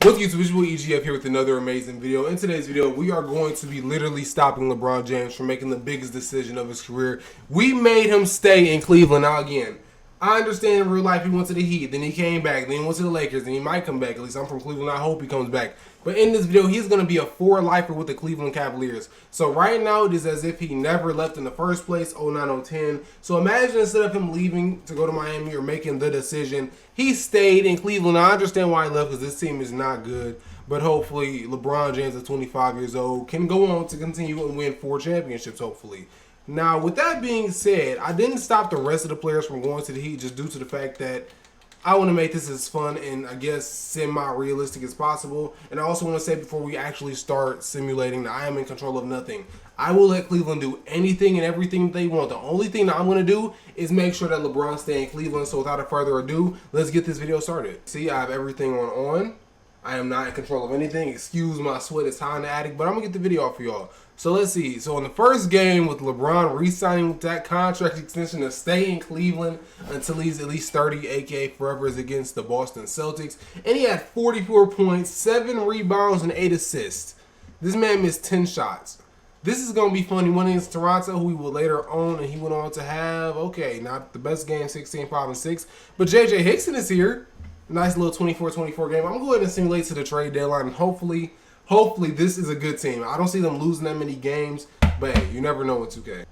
What's YouTube? It's your boy EGF here with another amazing video. In today's video, we are going to be literally stopping LeBron James from making the biggest decision of his career. We made him stay in Cleveland. Now again, I understand in real life he went to the Heat, then he came back, then he went to the Lakers, then he might come back. At least I'm from Cleveland. I hope he comes back. But in this video, he's going to be a for-lifer with the Cleveland Cavaliers. So right now, it is as if he never left in the first place, 09-010. So imagine instead of him leaving to go to Miami or making the decision, he stayed in Cleveland. I understand why he left because this team is not good. But hopefully, LeBron James at 25 years old can go on to continue and win 4 championships, hopefully. Now, with that being said, I didn't stop the rest of the players from going to the Heat just due to the fact that I want to make this as fun and, I guess, semi-realistic as possible. And I also want to say before we actually start simulating that I am in control of nothing. I will let Cleveland do anything and everything they want. The only thing that I'm going to do is make sure that LeBron stays in Cleveland. So without further ado, let's get this video started. See, I have everything on. I am not in control of anything. Excuse my sweat. It's hot in the attic, but I'm going to get the video off for y'all. So let's see. So in the first game with LeBron re-signing that contract extension to stay in Cleveland until he's at least 30, aka forever, is against the Boston Celtics. And he had 44 points, 7 rebounds, and 8 assists. This man missed 10 shots. This is going to be fun. He went against Toronto, who he will later own, and he went on to have, okay, not the best game, 16, 5, and 6. But J.J. Hickson is here. Nice little 24-24 game. I'm going to go ahead and simulate to the trade deadline, and hopefully this is a good team. I don't see them losing that many games, but hey, you never know with 2K.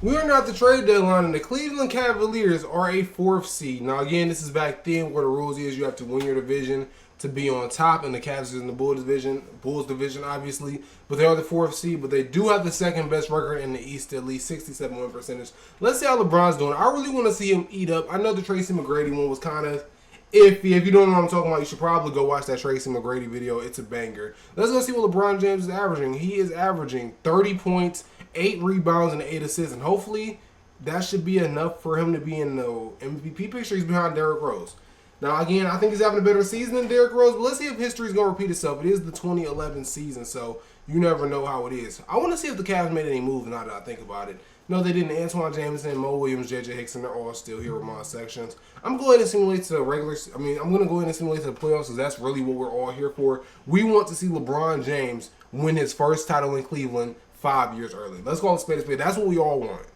We are now at the trade deadline, and the Cleveland Cavaliers are a 4th seed. Now, again, this is back then where the rules is you have to win your division to be on top, and the Cavs is in the Bulls division, obviously. But they are the 4th seed, but they do have the 2nd best record in the East, at least 67 win percentage. Let's see how LeBron's doing. I really want to see him eat up. I know the Tracy McGrady one was kind of iffy. If you don't know what I'm talking about, you should probably go watch that Tracy McGrady video. It's a banger. Let's go see what LeBron James is averaging. He is averaging 30 points, 8 rebounds, and 8 assists. And hopefully that should be enough for him to be in the MVP picture. He's behind Derrick Rose. Now, again, I think he's having a better season than Derrick Rose, but let's see if history is going to repeat itself. It is the 2011 season, so you never know how it is. I want to see if the Cavs made any moves now that I think about it. No, they didn't. Antoine Jameson, Mo Williams, J.J. Hickson, they're all still here with my sections. I'm going to simulate to the I'm going to go ahead and simulate to the playoffs because that's really what we're all here for. We want to see LeBron James win his first title in Cleveland 5 years early. Let's call it spade a spade. That's what we all want.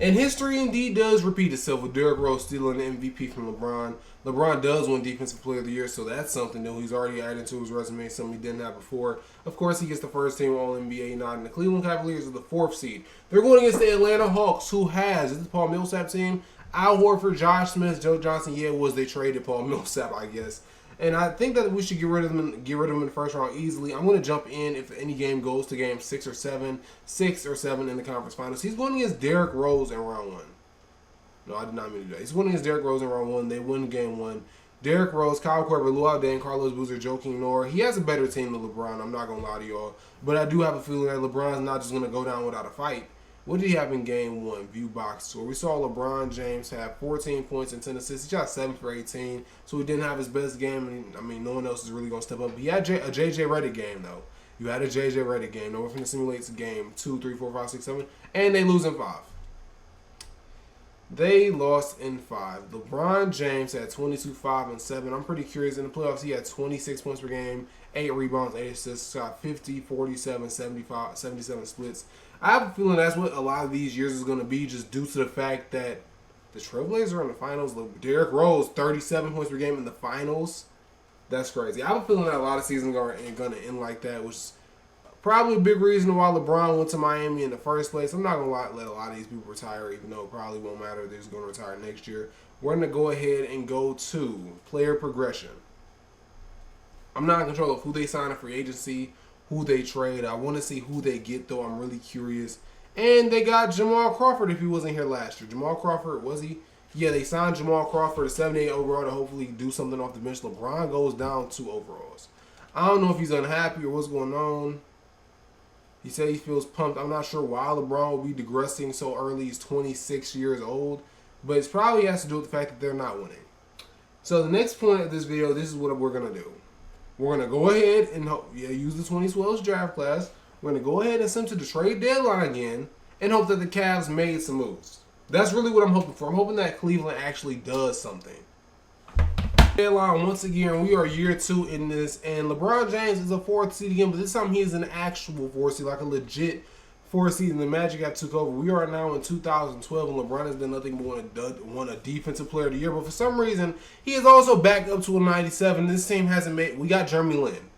And history indeed does repeat itself with Derrick Rose stealing the MVP from LeBron. LeBron does win Defensive Player of the Year, so that's something new. He's already added to his resume, something he didn't have before. Of course, he gets the first team All-NBA nod, and the Cleveland Cavaliers are the 4th seed. They're going against the Atlanta Hawks, who has, is this Paul Millsap team? Al Horford, Josh Smith, Joe Johnson. Yeah, they traded Paul Millsap, I guess. And I think that we should get rid of him in the first round easily. I'm going to jump in if any game goes to game 6 or 7 in the conference finals. He's going against Derrick Rose in round 1. No, I did not mean to do that. He's going against Derrick Rose in round 1. They win game 1. Derrick Rose, Kyle Korver, Luol Deng, Carlos Boozer, Joakim Noah. He has a better team than LeBron. I'm not going to lie to y'all. But I do have a feeling that LeBron's not just going to go down without a fight. What did he have in game 1? View box score. We saw LeBron James have 14 points and 10 assists. He shot 7 for 18, so he didn't have his best game. And I mean, no one else is really going to step up. He had a J.J. Redick game, though. You had a J.J. Redick game. No, we're going to simulate game 2, 3, 4, 5, 6, 7. And they lose in 5. They lost in 5. LeBron James had 22, 5, and 7. I'm pretty curious. In the playoffs, he had 26 points per game, 8 rebounds, 8 assists, shot 50, 47, 75, 77 splits. I have a feeling that's what a lot of these years is going to be just due to the fact that the Trailblazers are in the finals. Derrick Rose, 37 points per game in the finals. That's crazy. I have a feeling that a lot of seasons are going to end like that, which is probably a big reason why LeBron went to Miami in the first place. I'm not going to let a lot of these people retire, even though it probably won't matter. They're just going to retire next year. We're going to go ahead and go to player progression. I'm not in control of who they sign in free agency, who they trade. I want to see who they get, though. I'm really curious. And they got Jamal Crawford if he wasn't here last year. Jamal Crawford, was he? Yeah, they signed Jamal Crawford, a 78 overall, to hopefully do something off the bench. LeBron goes down 2 overalls. I don't know if he's unhappy or what's going on. He said he feels pumped. I'm not sure why LeBron will be digressing so early. He's 26 years old. But it probably has to do with the fact that they're not winning. So the next point of this video, this is what we're going to do. We're going to go ahead and use the 2012 draft class. We're going to go ahead and send to the trade deadline again and hope that the Cavs made some moves. That's really what I'm hoping for. I'm hoping that Cleveland actually does something. Deadline once again. We are year 2 in this, and LeBron James is a 4th seed again, but this time he is an actual 4th seed, like a legit 4th seed. And the Magic have took over. We are now in 2012, and LeBron has done nothing but won a Defensive Player of the Year. But for some reason, he is also back up to a 97. This team hasn't made. We got Jeremy Lin.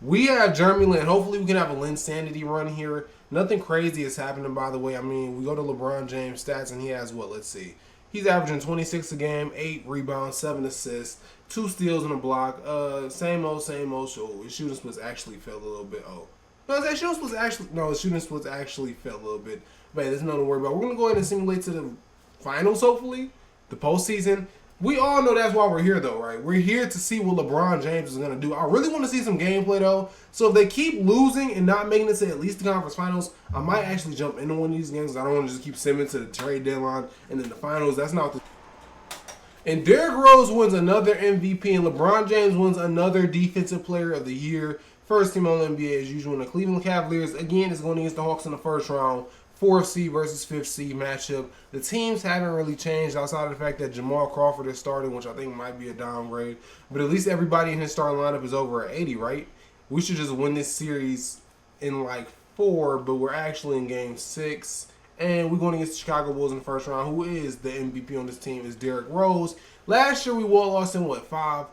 We have Jeremy Lin. Hopefully, we can have a Lin Sanity run here. Nothing crazy is happening, by the way. I mean, we go to LeBron James stats, and he has what? Let's see. He's averaging 26 a game, 8 rebounds, 7 assists, 2 steals and a block. Same old. So his shooting splits actually fell a little bit. His shooting splits actually fell a little bit. But there's nothing to worry about. We're gonna go ahead and simulate to the finals, hopefully, the postseason. We all know that's why we're here, though, right? We're here to see what LeBron James is going to do. I really want to see some gameplay, though. So if they keep losing and not making it to at least the conference finals, I might actually jump into one of these games. I don't want to just keep simming to the trade deadline and then the finals. That's not the... And Derrick Rose wins another MVP, and LeBron James wins another Defensive Player of the Year. First team All-NBA as usual. And the Cleveland Cavaliers, again, is going against the Hawks in the first round. 4th seed versus 5th seed matchup. The teams haven't really changed outside of the fact that Jamal Crawford is starting, which I think might be a downgrade. But at least everybody in his starting lineup is over at 80, right? We should just win this series in like 4, but we're actually in game 6. And we're going against the Chicago Bulls in the first round. Who is the MVP on this team is Derrick Rose. Last year we lost in, 5?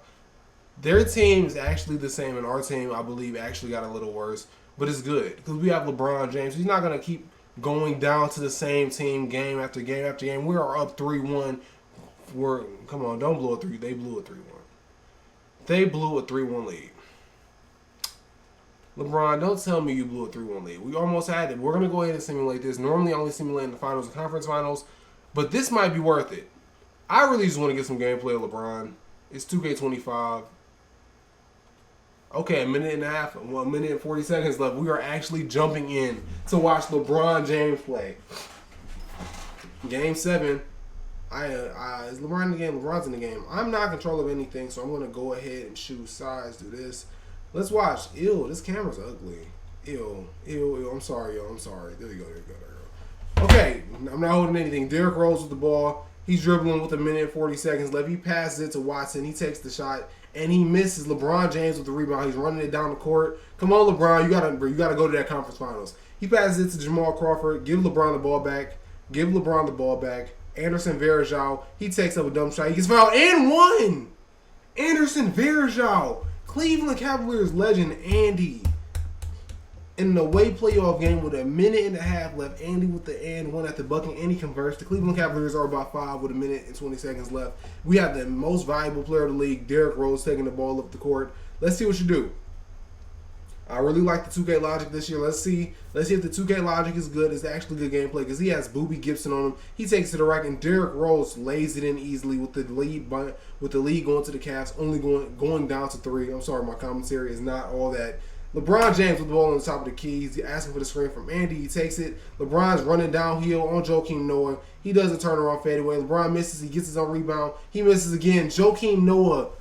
Their team is actually the same, and our team, I believe, actually got a little worse. But it's good because we have LeBron James. He's not going to keep going down to the same team game after game after game. We are up 3-1. Come on, don't blow a 3. They blew a 3-1. They blew a 3-1 lead. LeBron, don't tell me you blew a 3-1 lead. We almost had it. We're going to go ahead and simulate this. Normally I only simulate in the finals and conference finals, but this might be worth it. I really just want to get some gameplay of LeBron. It's 2K25. Okay, a minute and a half, 1 minute and 40 seconds left. We are actually jumping in to watch LeBron James play. Game 7. Is LeBron in the game? LeBron's in the game. I'm not in control of anything, so I'm going to go ahead and choose sides, do this. Let's watch. Ew, this camera's ugly. Ew. I'm sorry, yo. I'm sorry. There you go. Okay, I'm not holding anything. Derrick Rose with the ball. He's dribbling with 1 minute and 40 seconds left. He passes it to Watson. He takes the shot. And he misses. LeBron James with the rebound. He's running it down the court. Come on, LeBron. You gotta go to that conference finals. He passes it to Jamal Crawford. Give LeBron the ball back. Anderson Varejao. He takes up a dumb shot. He gets fouled and won. Anderson Varejao. Cleveland Cavaliers legend Andy. In the away playoff game with 1 minute and a half left, Andy with the and one at the bucket. Andy converts. The Cleveland Cavaliers are about 5 with 1 minute and 20 seconds left. We have the most valuable player of the league, Derrick Rose, taking the ball up the court. Let's see what you do. I really like the 2K logic this year. Let's see if the 2K logic is good. It's actually good gameplay because he has Boobie Gibson on him. He takes it to the right, and Derrick Rose lays it in easily with the lead going to the Cavs, only going down to 3. I'm sorry, my commentary is not all that. LeBron James with the ball on the top of the key. He's asking for the screen from Andy. He takes it. LeBron's running downhill on Joakim Noah. He does a turnaround fadeaway. LeBron misses. He gets his own rebound. He misses again. Joakim Noah,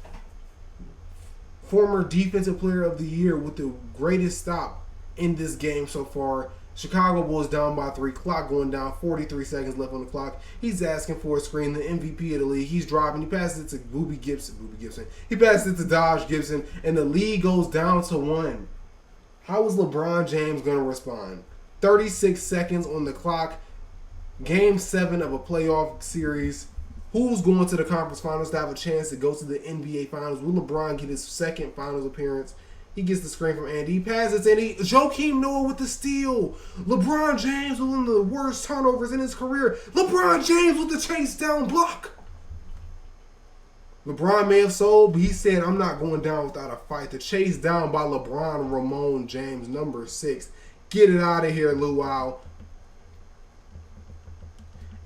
former Defensive Player of the Year with the greatest stop in this game so far. Chicago Bulls down by 3. Clock going down. 43 seconds left on the clock. He's asking for a screen. The MVP of the league. He's driving. He passes it to Boobie Gibson. He passes it to Dodge Gibson. And the lead goes down to 1. How is LeBron James going to respond? 36 seconds on the clock. Game 7 of a playoff series. Who's going to the conference finals to have a chance to go to the NBA finals? Will LeBron get his second finals appearance? He gets the screen from Andy. He passes it. Joakim Noah with the steal. LeBron James with one of the worst turnovers in his career. LeBron James with the chase down block. LeBron may have sold, but he said, I'm not going down without a fight. The chase down by LeBron Ramon James, number 6. Get it out of here, Luau.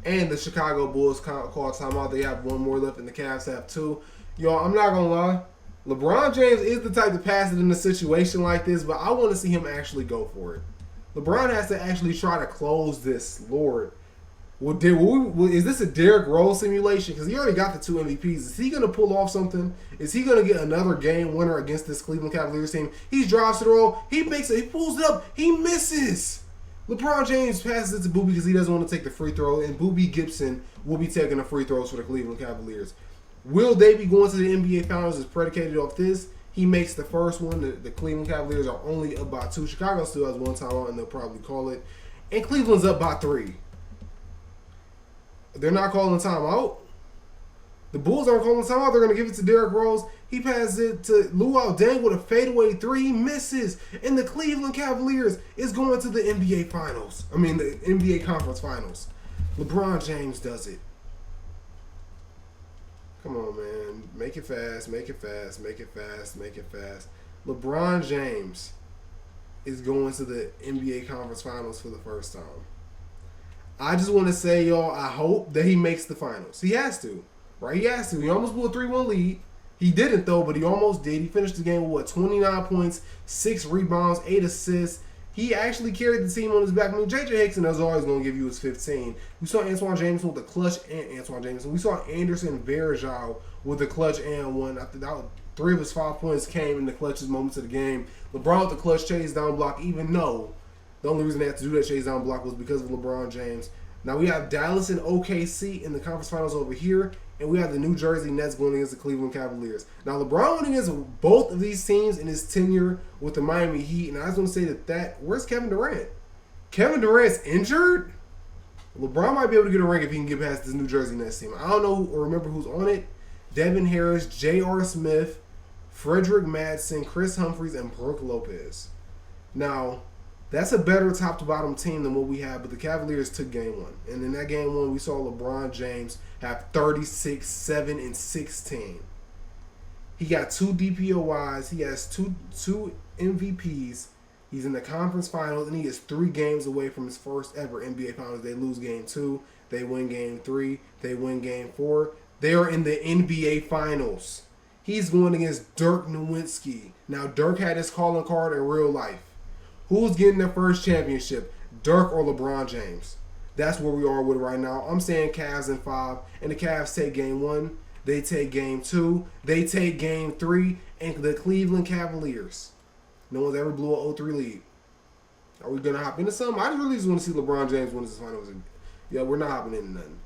And the Chicago Bulls call timeout. They have 1 more left, and the Cavs have 2. Y'all, I'm not going to lie. LeBron James is the type to pass it in a situation like this, but I want to see him actually go for it. LeBron has to actually try to close this, Lord. Is this a Derrick Rose simulation? Because he already got the 2 MVPs. Is he going to pull off something? Is he going to get another game winner against this Cleveland Cavaliers team? He drives to the roll. He makes it. He pulls it up. He misses. LeBron James passes it to Boobie because he doesn't want to take the free throw. And Boobie Gibson will be taking the free throws for the Cleveland Cavaliers. Will they be going to the NBA Finals is predicated off this. He makes the first one. The Cleveland Cavaliers are only up by 2. Chicago still has one timeout, and they'll probably call it. And Cleveland's up by 3. They're not calling timeout. The Bulls aren't calling timeout. They're going to give it to Derrick Rose. He passes it to Luol Deng with a fadeaway 3. He misses. And the Cleveland Cavaliers is going to the NBA Finals. I mean, the NBA Conference Finals. LeBron James does it. Come on, man. Make it fast. Make it fast. Make it fast. Make it fast. LeBron James is going to the NBA Conference Finals for the first time. I just want to say, y'all, I hope that he makes the finals. He has to. Right? He has to. He almost blew a 3-1 lead. He didn't, though, but he almost did. He finished the game with, 29 points, 6 rebounds, 8 assists. He actually carried the team on his back. I mean, J.J. Hickson is always going to give you his 15. We saw Antoine Jameson with the clutch and Antoine Jameson. We saw Anderson Varejao with the clutch and one. I think that was 3 of his 5 points came in the clutchest moments of the game. LeBron with the clutch chase down block, even though the only reason they had to do that chase down block was because of LeBron James. Now we have Dallas and OKC in the conference finals over here, and we have the New Jersey Nets going against the Cleveland Cavaliers. Now LeBron went against both of these teams in his tenure with the Miami Heat, and I just want to say where's Kevin Durant? Kevin Durant's injured? LeBron might be able to get a ring if he can get past this New Jersey Nets team. I don't know or remember who's on it. Devin Harris, J.R. Smith, Frederick Madsen, Chris Humphries, and Brook Lopez. Now, that's a better top-to-bottom team than what we have, but the Cavaliers took game 1. And in that game 1, we saw LeBron James have 36, 7, and 16. He got 2 DPOYs. He has two MVPs. He's in the conference finals, and he is 3 games away from his first ever NBA Finals. They lose game 2. They win game 3. They win game 4. They are in the NBA Finals. He's going against Dirk Nowitzki. Now, Dirk had his calling card in real life. Who's getting their first championship, Dirk or LeBron James? That's where we are with right now. I'm saying Cavs in 5, and the Cavs take game 1. They take game 2. They take game 3, and the Cleveland Cavaliers. No one's ever blew an 0-3 lead. Are we going to hop into something? I really just want to see LeBron James win his finals. Yeah, we're not hopping into nothing.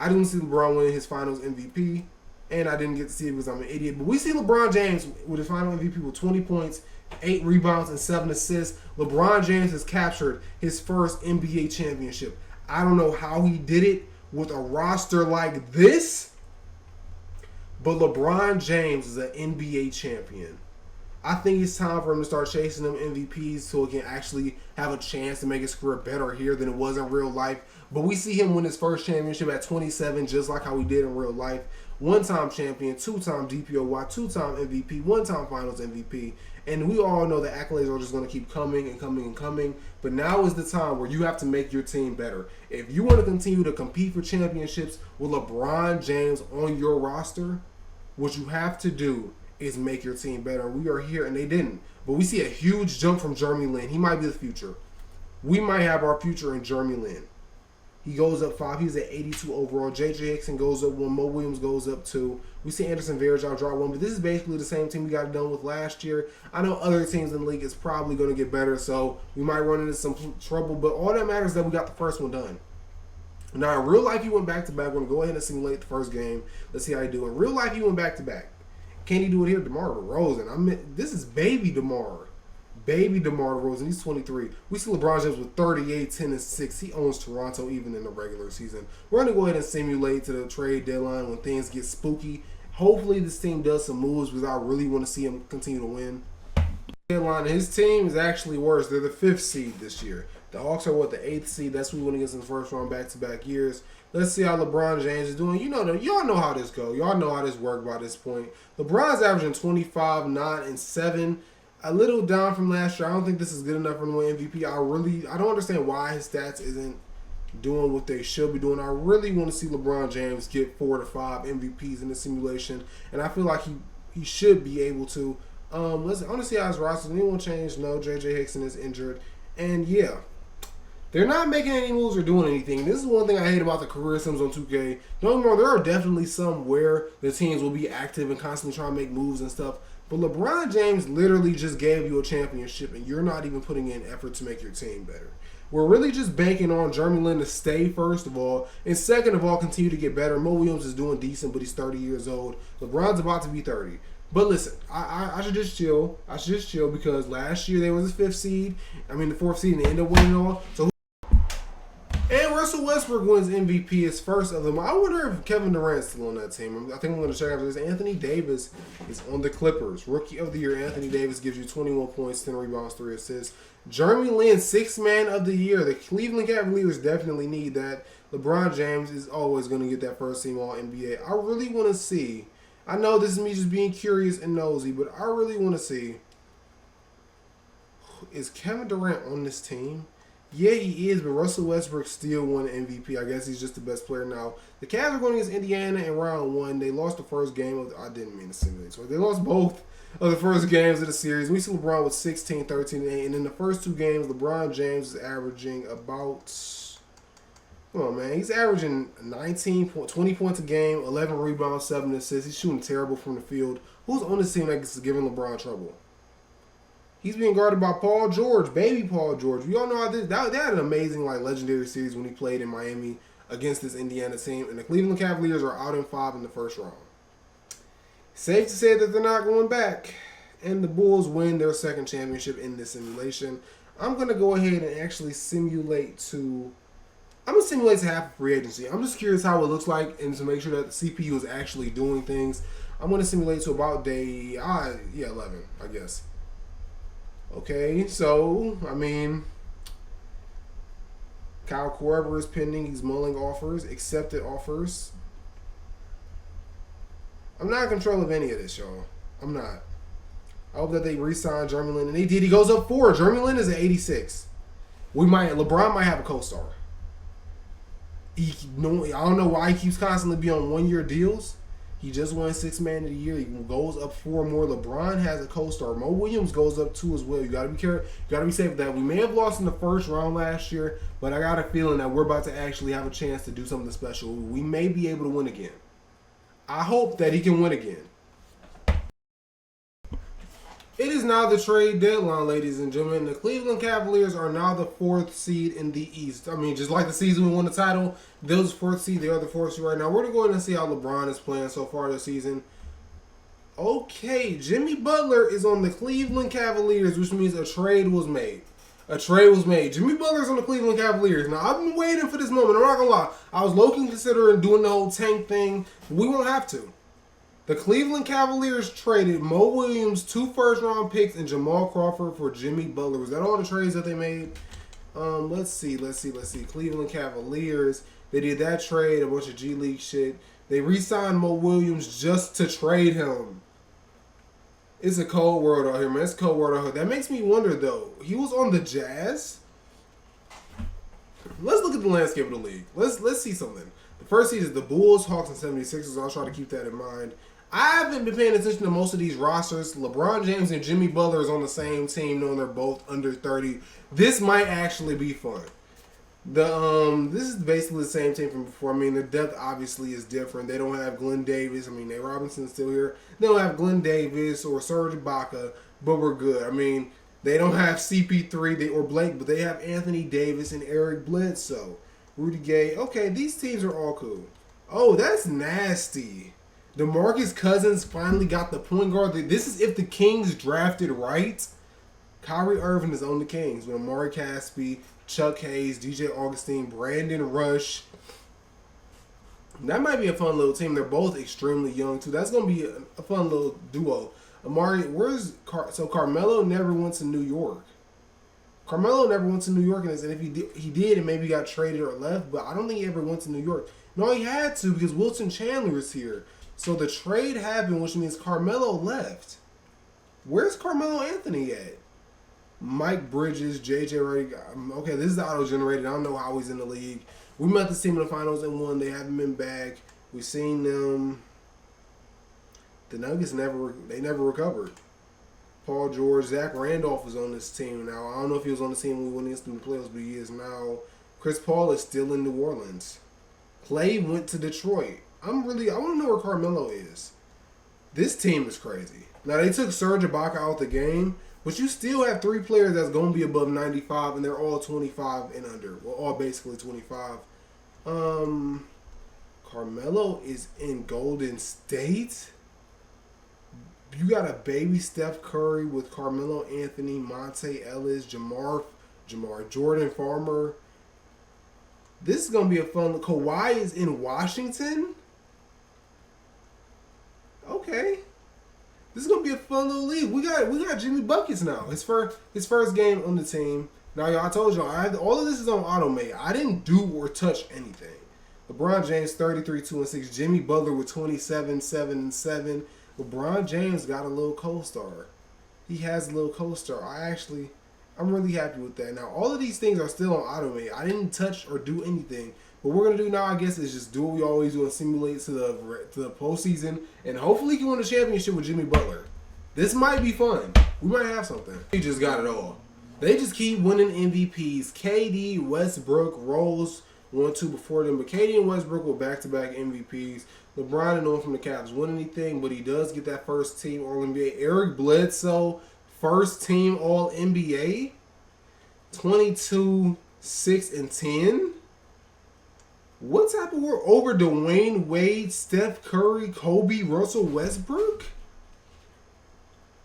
I didn't see LeBron win his finals MVP, and I didn't get to see it because I'm an idiot. But we see LeBron James with his final MVP with 20 points, 8 rebounds, and 7 assists. LeBron James has captured his first NBA championship. I don't know how he did it with a roster like this, but LeBron James is an NBA champion. I think it's time for him to start chasing them MVPs so he can actually have a chance to make his career better here than it was in real life. But we see him win his first championship at 27, just like how he did in real life. 1-time champion, 2-time DPOY, 2-time MVP, 1-time finals MVP. And we all know the accolades are just going to keep coming and coming and coming. But now is the time where you have to make your team better. If you want to continue to compete for championships with LeBron James on your roster, what you have to do is make your team better. We are here, and they didn't. But we see a huge jump from Jeremy Lin. He might be the future. We might have our future in Jeremy Lin. He goes up 5. He's at 82 overall. J.J. Hickson goes up 1. Mo Williams goes up 2. We see Anderson Varejao drop 1. But this is basically the same team we got done with last year. I know other teams in the league is probably going to get better, so we might run into some trouble. But all that matters is that we got the first one done. Now, in real life, he went back-to-back. We're going to go ahead and simulate the first game. Let's see how he do. In real life, he went back-to-back. Can he do it here? DeMar DeRozan. This is baby DeMar. Baby DeMar DeRozan. He's 23. We see LeBron James with 38, 10, and 6. He owns Toronto even in the regular season. We're going to go ahead and simulate to the trade deadline when things get spooky. Hopefully this team does some moves because I really want to see him continue to win. Deadline. His team is actually worse. They're the 5th seed this year. The Hawks are the 8th seed. That's who we went against in the first round back-to-back years. Let's see how LeBron James is doing. Y'all know how this goes. Y'all know how this works by this point. LeBron's averaging 25, 9, and 7. A little down from last year. I don't think this is good enough for him to win MVP. I don't understand why his stats isn't doing what they should be doing. I really want to see LeBron James get 4 to 5 MVPs in the simulation, and I feel like he should be able to. I want to see how his roster. Anyone change? No. J.J. Hickson is injured, and yeah. They're not making any moves or doing anything. This is one thing I hate about the career sims on 2K. Don't get me wrong, there are definitely some where the teams will be active and constantly trying to make moves and stuff. But LeBron James literally just gave you a championship, and you're not even putting in effort to make your team better. We're really just banking on Jeremy Lin to stay, first of all. And second of all, continue to get better. Mo Williams is doing decent, but he's 30 years old. LeBron's about to be 30. But listen, I should just chill. I should just chill because last year they was the 5th seed. The 4th seed, and they ended up winning all. And Russell Westbrook wins MVP, his first of them. I wonder if Kevin Durant's still on that team. I think I'm going to check after this. Anthony Davis is on the Clippers. Rookie of the year, Anthony Davis gives you 21 points, 10 rebounds, 3 assists. Jeremy Lin, 6th man of the year. The Cleveland Cavaliers definitely need that. LeBron James is always going to get that first team All-NBA. I really want to see. I know this is me just being curious and nosy, but I really want to see. Is Kevin Durant on this team? Yeah, he is, but Russell Westbrook still won the MVP. I guess he's just the best player now. The Cavs are going against Indiana in round 1. They lost the first game of I didn't mean to simulate. So they lost both of the first games of the series. We see LeBron with 16, 13, and 8. And in the first 2 games, LeBron James is averaging about, come on, man. He's averaging 20 points a game, 11 rebounds, 7 assists. He's shooting terrible from the field. Who's on this team that's giving LeBron trouble? He's being guarded by Paul George, baby Paul George. We all know how this. They had an amazing, legendary series when he played in Miami against this Indiana team. And the Cleveland Cavaliers are out in 5 in the first round. Safe to say that they're not going back. And the Bulls win their 2nd championship in this simulation. I'm going to go ahead and actually simulate to... I'm going to simulate to half of free agency. I'm just curious how it looks like and to make sure that the CPU is actually doing things. I'm going to simulate to about day... 11, I guess. Okay, so, Kyle Korver is pending. He's mulling offers, accepted offers. I'm not in control of any of this, y'all. I'm not. I hope that they re-sign Jeremy Lin, and they did. He goes up 4. Jeremy Lin is at 86. LeBron might have a co-star. I don't know why he keeps constantly being on 1-year deals. He just won 6th man of the year. He goes up 4 more. LeBron has a co-star. Mo Williams goes up 2 as well. You got to be careful. You got to be safe with that. We may have lost in the first round last year, but I got a feeling that we're about to actually have a chance to do something special. We may be able to win again. I hope that he can win again. It is now the trade deadline, ladies and gentlemen. The Cleveland Cavaliers are now the 4th seed in the East. Just like the season we won the title, those 4th seed, they are the 4th seed right now. We're going to see how LeBron is playing so far this season. Okay, Jimmy Butler is on the Cleveland Cavaliers, which means a trade was made. A trade was made. Jimmy Butler's on the Cleveland Cavaliers. Now, I've been waiting for this moment. I'm not going to lie. I was low-key considering doing the whole tank thing. We won't have to. The Cleveland Cavaliers traded Mo Williams, 2 first-round picks, and Jamal Crawford for Jimmy Butler. Was that all the trades that they made? Let's see. Cleveland Cavaliers. They did that trade, a bunch of G League shit. They re-signed Mo Williams just to trade him. It's a cold world out here, man. It's a cold world out here. That makes me wonder, though. He was on the Jazz. Let's look at the landscape of the league. Let's see something. The first seed is the Bulls, Hawks, and 76ers. I'll try to keep that in mind. I haven't been paying attention to most of these rosters. LeBron James and Jimmy Butler is on the same team, knowing they're both under 30. This might actually be fun. This is basically the same team from before. The depth obviously is different. They don't have Glenn Davis. Nate Robinson's still here. They don't have Glenn Davis or Serge Ibaka, but we're good. They don't have CP3 or Blake, but they have Anthony Davis and Eric Bledsoe. Rudy Gay. Okay, these teams are all cool. Oh, that's nasty. DeMarcus Cousins finally got the point guard. This is if the Kings drafted right. Kyrie Irving is on the Kings with Amari Caspi, Chuck Hayes, DJ Augustine, Brandon Rush. That might be a fun little team. They're both extremely young, too. That's going to be a fun little duo. Amari, Carmelo never went to New York. Carmelo never went to New York, and if he did, and maybe got traded or left, but I don't think he ever went to New York. No, he had to because Wilson Chandler is here. So the trade happened, which means Carmelo left. Where's Carmelo Anthony at? Mike Bridges, JJ Redick. Okay, this is auto-generated. I don't know how he's in the league. We met this team in the finals and won. They haven't been back. We've seen them. The Nuggets never recovered. Paul George, Zach Randolph is on this team now. I don't know if he was on the team when we went against them in the playoffs, but he is now. Chris Paul is still in New Orleans. Clay went to Detroit. I want to know where Carmelo is. This team is crazy. Now, they took Serge Ibaka out the game, But you still have 3 players that's going to be above 95, and they're all 25 and under. Well, all basically 25. Carmelo is in Golden State. You got a baby Steph Curry with Carmelo Anthony, Monte Ellis, Jamar Jordan Farmer. This is going to be a fun look. Kawhi is in Washington. Okay. This is going to be a fun little league. We got Jimmy Buckets now. His first game on the team. Now, y'all, I told y'all, all of this is on automate. I didn't do or touch anything. LeBron James, 33-2-6. Jimmy Butler with 27-7-7. LeBron James got a little co-star. He has a little co-star. I'm really happy with that. Now, all of these things are still on automate. I didn't touch or do anything. What we're going to do now, I guess, is just do what we always do and simulate to the postseason. And hopefully he can win a championship with Jimmy Butler. This might be fun. We might have something. He just got it all. They just keep winning MVPs. KD, Westbrook, Rose 1-2 before them. But KD and Westbrook were back-to-back MVPs. LeBron didn't know from the Cavs win anything, but he does get that first team All-NBA. Eric Bledsoe, first team All-NBA. 22, 6, and 10. What type of work? Over Dwayne Wade, Steph Curry, Kobe, Russell Westbrook?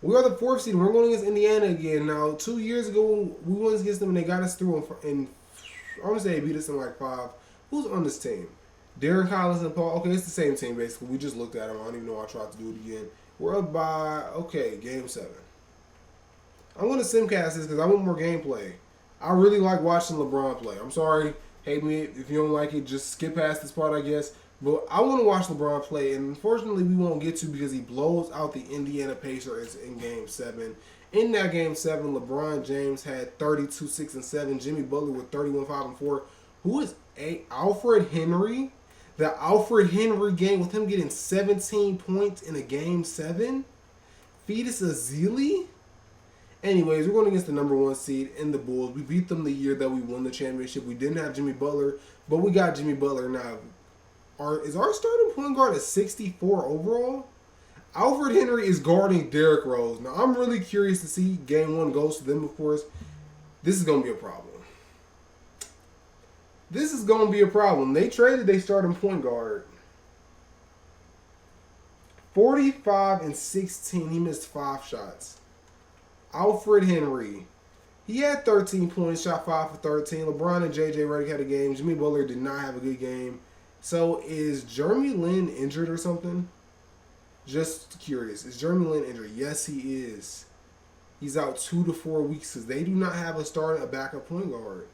We are the 4th seed. We're going against Indiana again. Now, 2 years ago, we went against them and they got us through. And I want to say they beat us in like 5. Who's on this team? Derek Collins and Paul. Okay, it's the same team basically. We just looked at them. I don't even know why I tried to do it again. We're up by, game 7. I'm going to simcast this because I want more gameplay. I really like watching LeBron play. I'm sorry. Hate me if you don't like it. Just skip past this part, I guess. But I want to watch LeBron play, and unfortunately we won't get to because he blows out the Indiana Pacers in Game 7. In that Game 7, LeBron James had 32, 6, and 7. Jimmy Butler with 31, 5, and 4. Who is Alfred Henry? The Alfred Henry game with him getting 17 points in a Game 7? Fetus Azili? Anyways, we're going against the number 1 seed in the Bulls. We beat them the year that we won the championship. We didn't have Jimmy Butler, but we got Jimmy Butler now. Is our starting point guard at 64 overall? Alfred Henry is guarding Derrick Rose. Now, I'm really curious to see Game 1 goes to them, of course. This is going to be a problem. This is going to be a problem. They traded their starting point guard. 45 and 16. He missed 5 shots. Alfred Henry. He had 13 points, shot 5 for 13. LeBron and J.J. Redick had a game. Jimmy Butler did not have a good game. So is Jeremy Lin injured or something? Just curious. Is Jeremy Lin injured? Yes, he is. He's out 2 to 4 weeks because they do not have a backup point guard.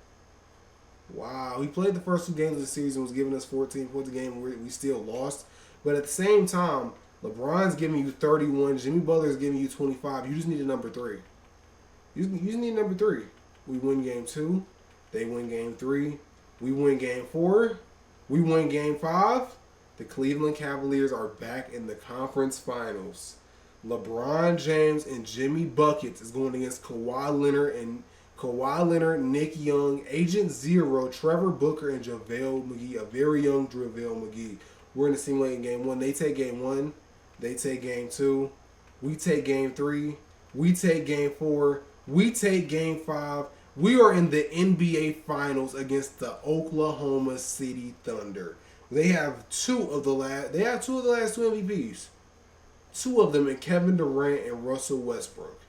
Wow. He played the first 2 games of the season, was giving us 14 points a game. We still lost. But at the same time, LeBron's giving you 31. Jimmy Butler's giving you 25. You just need a number 3. You just need number 3. We win Game 2. They win Game 3. We win Game 4. We win Game 5. The Cleveland Cavaliers are back in the conference finals. LeBron James and Jimmy Buckets is going against Kawhi Leonard, Nick Young, Agent Zero, Trevor Booker, and JaVale McGee, a very young JaVale McGee. We're in the simulating Game 1. They take Game 1. They take Game 2. We take Game 3. We take Game 4. We take Game 5. We are in the NBA Finals against the Oklahoma City Thunder. They have two of the last 2 MVPs. 2 of them in Kevin Durant and Russell Westbrook.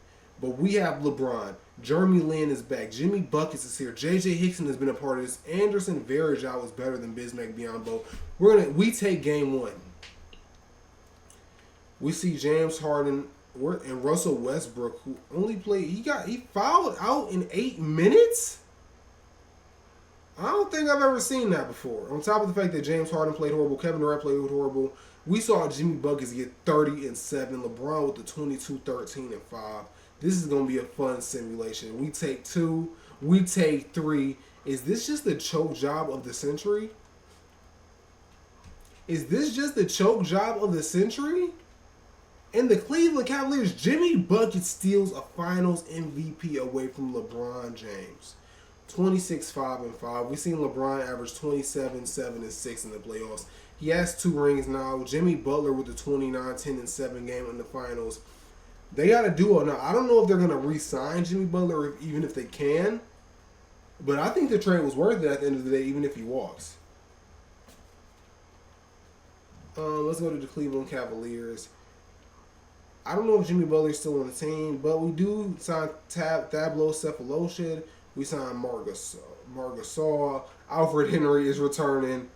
But we have LeBron. Jeremy Lin is back. Jimmy Buckets is here. J.J. Hickson has been a part of this. Anderson Varejao was better than Bismack Biyombo. We take Game 1. We see James Harden and Russell Westbrook, who only played. He fouled out in 8 minutes. I don't think I've ever seen that before. On top of the fact that James Harden played horrible, Kevin Durant played horrible. We saw Jimmy Buckets get 30 and 7. LeBron with the 22, 13, and 5. This is going to be a fun simulation. We take 2. We take 3. Is this just the choke job of the century? Is this just the choke job of the century? And the Cleveland Cavaliers, Jimmy Buckets steals a Finals MVP away from LeBron James. 26, 5, and 5. We've seen LeBron average 27, 7, and 6 in the playoffs. He has 2 rings now. Jimmy Butler with the 29, 10, and 7 game in the Finals. They got a duo now. I don't know if they're gonna re-sign Jimmy Butler, even if they can. But I think the trade was worth it at the end of the day, even if he walks. Let's go to the Cleveland Cavaliers. I don't know if Jimmy Butler's still on the team, but we do sign Tablo Cephaloshin. We signed Marc Gasol. Alfred Henry is returning.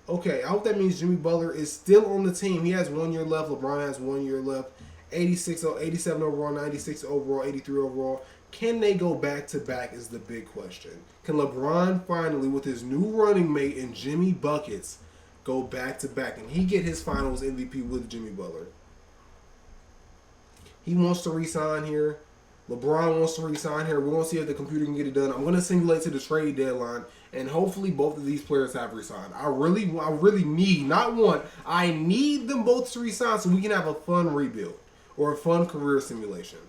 Okay, I hope that means Jimmy Butler is still on the team. He has 1 year left. LeBron has 1 year left. 87 overall, 96 overall, 83 overall. Can they go back to back is the big question. Can LeBron finally, with his new running mate and Jimmy Buckets, go back to back? And he get his finals MVP with Jimmy Butler? He wants to re-sign here. LeBron wants to re-sign here. We're going to see if the computer can get it done. I'm going to simulate to the trade deadline, and hopefully both of these players have re-signed. I really need, not one, I need them both to re-sign so we can have a fun rebuild or a fun career simulation.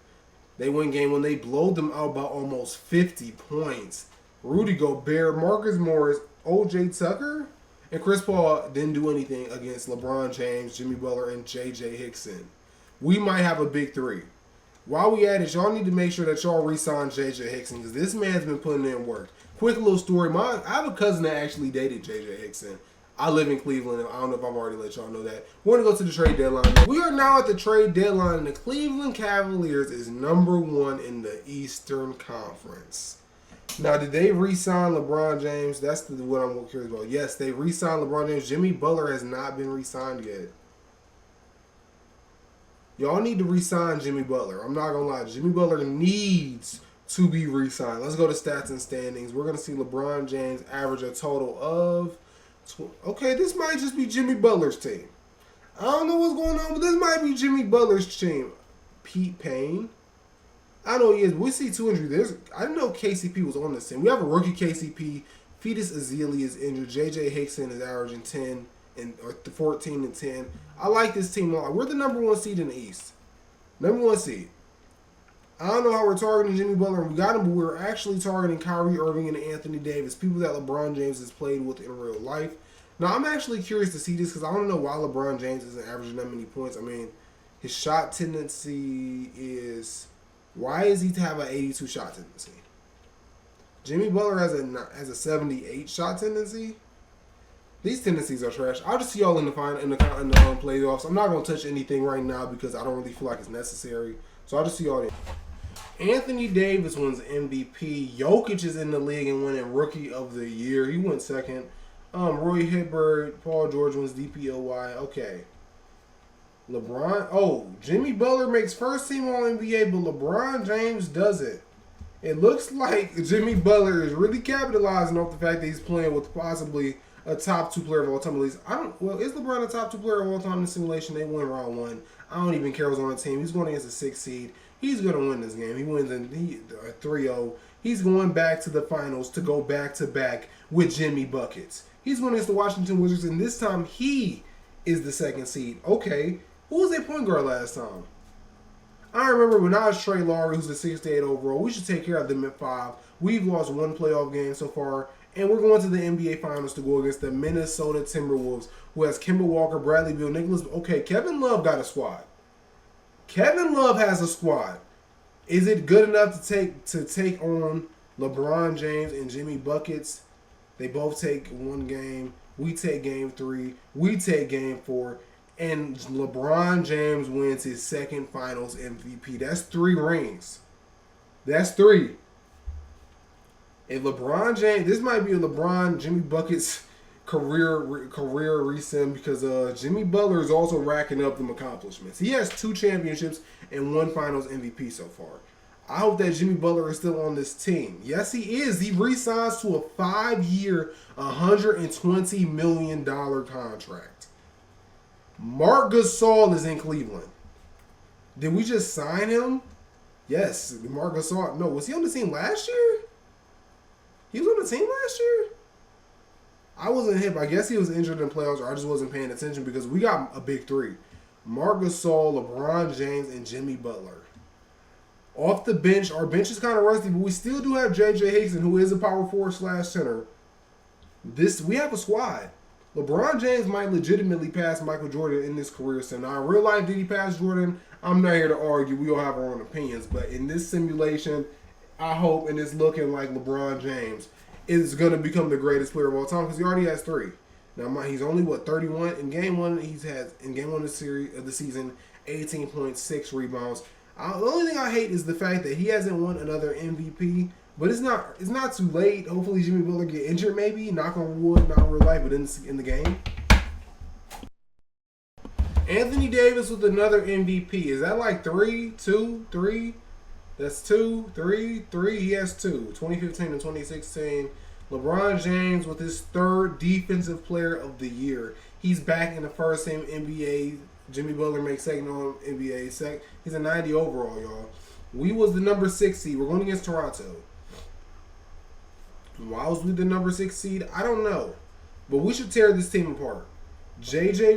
They win game when they blow them out by almost 50 points. Rudy Gobert, Marcus Morris, O.J. Tucker, and Chris Paul didn't do anything against LeBron James, Jimmy Butler, and J.J. Hickson. We might have a big three. While we at it, y'all need to make sure that y'all re-sign J.J. Hickson because this man's been putting in work. Quick little story. I have a cousin that actually dated J.J. Hickson. I live in Cleveland. I don't know if I've already let y'all know that. We're going to go to the trade deadline. We are now at the trade deadline, and the Cleveland Cavaliers is #1 in the Eastern Conference. Now, did they re-sign LeBron James? That's what I'm curious about. Yes, they re-signed LeBron James. Jimmy Butler has not been re-signed yet. Y'all need to re-sign Jimmy Butler. I'm not going to lie. Jimmy Butler needs to be re-signed. Let's go to stats and standings. We're going to see LeBron James average a total of... Okay, this might just be Jimmy Butler's team. I don't know what's going on, but this might be Jimmy Butler's team. Pete Payne. I know he is. We see 2 injuries. I didn't know KCP was on this team. We have a rookie KCP. Fetus Ezeli is injured. J.J. Hickson is averaging 14 and 10. I like this team a lot. We're the #1 seed in the East. #1 seed. I don't know how we're targeting Jimmy Butler. We got him, but we're actually targeting Kyrie Irving and Anthony Davis, people that LeBron James has played with in real life. Now, I'm actually curious to see this because I don't know why LeBron James isn't averaging that many points. I mean, his shot tendency is... Why is he to have an 82 shot tendency? Jimmy Butler has a 78 shot tendency. These tendencies are trash. I'll just see y'all in the playoffs. I'm not going to touch anything right now because I don't really feel like it's necessary. So I'll just see y'all there. Anthony Davis wins MVP. Jokic is in the league and winning Rookie of the Year. He went second. Roy Hibbert, Paul George wins DPOY. Okay. LeBron. Oh, Jimmy Butler makes first team All-NBA, but LeBron James doesn't. It looks like Jimmy Butler is really capitalizing off the fact that he's playing with possibly a top 2 player of all time. At least, is LeBron a top 2 player of all time in the simulation? They win round 1. I don't even care who's on the team. He's going against a 6 seed. He's going to win this game. He wins in 3-0. He's going back to the finals to go back-to-back with Jimmy Buckets. He's going against the Washington Wizards, and this time he is the 2nd seed. Okay, who was their point guard last time? I remember when I was Trey Lowry, who's the 68 overall. We should take care of them at 5. We've lost 1 playoff game so far, and we're going to the NBA Finals to go against the Minnesota Timberwolves, who has Kemba Walker, Bradley Beal, Nicholas. Okay, Kevin Love got a squad. Kevin Love has a squad. Is it good enough to take on LeBron James and Jimmy Buckets? They both take 1 game. We take game 3. We take game 4. And LeBron James wins his 2nd Finals MVP. That's 3 rings. That's 3. If LeBron James, this might be a LeBron Jimmy Buckets career resim because Jimmy Butler is also racking up them accomplishments. He has 2 championships and 1 Finals MVP so far. I hope that Jimmy Butler is still on this team. Yes, he is. He re-signs to a 5-year, $120 million contract. Marc Gasol is in Cleveland. Did we just sign him? Yes, Marc Gasol. No, was he on the team last year? He was on the team last year? I wasn't hip. I guess he was injured in playoffs, or I just wasn't paying attention because we got a big 3. Marc Gasol, LeBron James, and Jimmy Butler. Off the bench, our bench is kind of rusty, but we still do have J.J. Hickson, who is a power forward/center. We have a squad. LeBron James might legitimately pass Michael Jordan in this career sim. Now, in real life, did he pass Jordan? I'm not here to argue. We all have our own opinions, but in this simulation, I hope, and it's looking like LeBron James is going to become the greatest player of all time because he already has three. Now he's only 31 in game one. He's had in game one of the season 18.6 rebounds. The only thing I hate is the fact that he hasn't won another MVP. But it's not too late. Hopefully Jimmy Butler get injured maybe. Knock on wood, not in real life, but in the game. Anthony Davis with another MVP. Is that like 3, 2, 3? That's 2, 3, 3. He has 2. 2015 and 2016. LeBron James with his third Defensive Player of the Year. He's back in the first team NBA. Jimmy Butler makes second on NBA. He's a 90 overall, y'all. We was the number 6 seed. We're going against Toronto. Why was we the number 6 seed? I don't know. But we should tear this team apart. JJ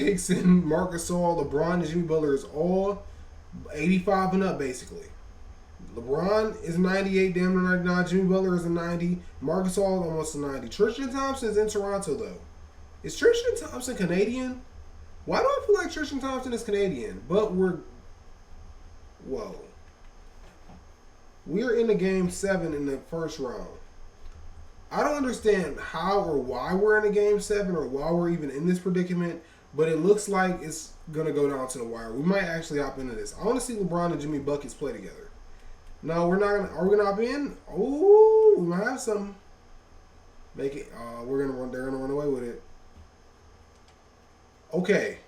Hickson, Marc Gasol, LeBron, and Jimmy Butler is all 85 and up, basically. LeBron is 98, damn near 99. Jimmy Butler is a 90. Marc Gasol is almost a 90. Tristan Thompson is in Toronto, though. Is Tristan Thompson Canadian? Why do I feel like Tristan Thompson is Canadian? But we're in the game 7 in the first round. I don't understand how or why we're in a game 7 or why we're even in this predicament, but it looks like it's going to go down to the wire. We might actually hop into this. I want to see LeBron and Jimmy Buckets play together. No, we're not going to. Are we going to hop in? Oh, we might have some. Make it. They're going to run away with it. Okay.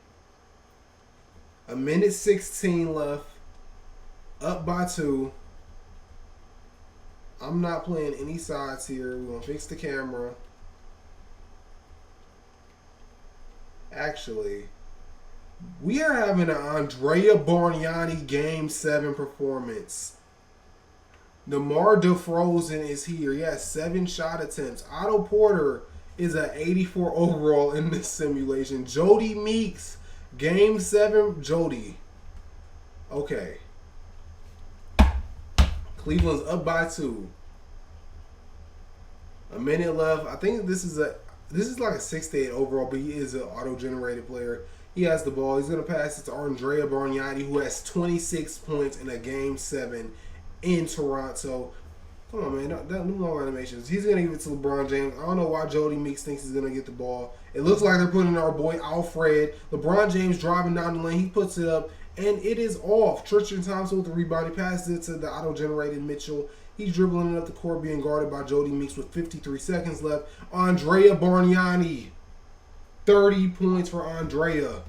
1:16 left. Up by 2. I'm not playing any sides here. We're going to fix the camera. Actually, we are having an Andrea Bargnani Game 7 performance. DeMar DeRozan is here. He has 7 shot attempts. Otto Porter is an 84 overall in this simulation. Jody Meeks, Game 7. Jody. Okay. Cleveland's up by 2. A minute left. I think this is like a 68 overall, but he is an auto-generated player. He has the ball. He's going to pass it to Andrea Bargnani, who has 26 points in a Game 7 in Toronto. Come on, man. Don't do long animations. He's going to give it to LeBron James. I don't know why Jody Meeks thinks he's going to get the ball. It looks like they're putting our boy Alfred. LeBron James driving down the lane. He puts it up. And it is off. Tristan Thompson with the rebound. He passes it to the auto-generated Mitchell. He's dribbling it up the court, being guarded by Jody Meeks with 53 seconds left. Andrea Bargnani. 30 points for Andrea.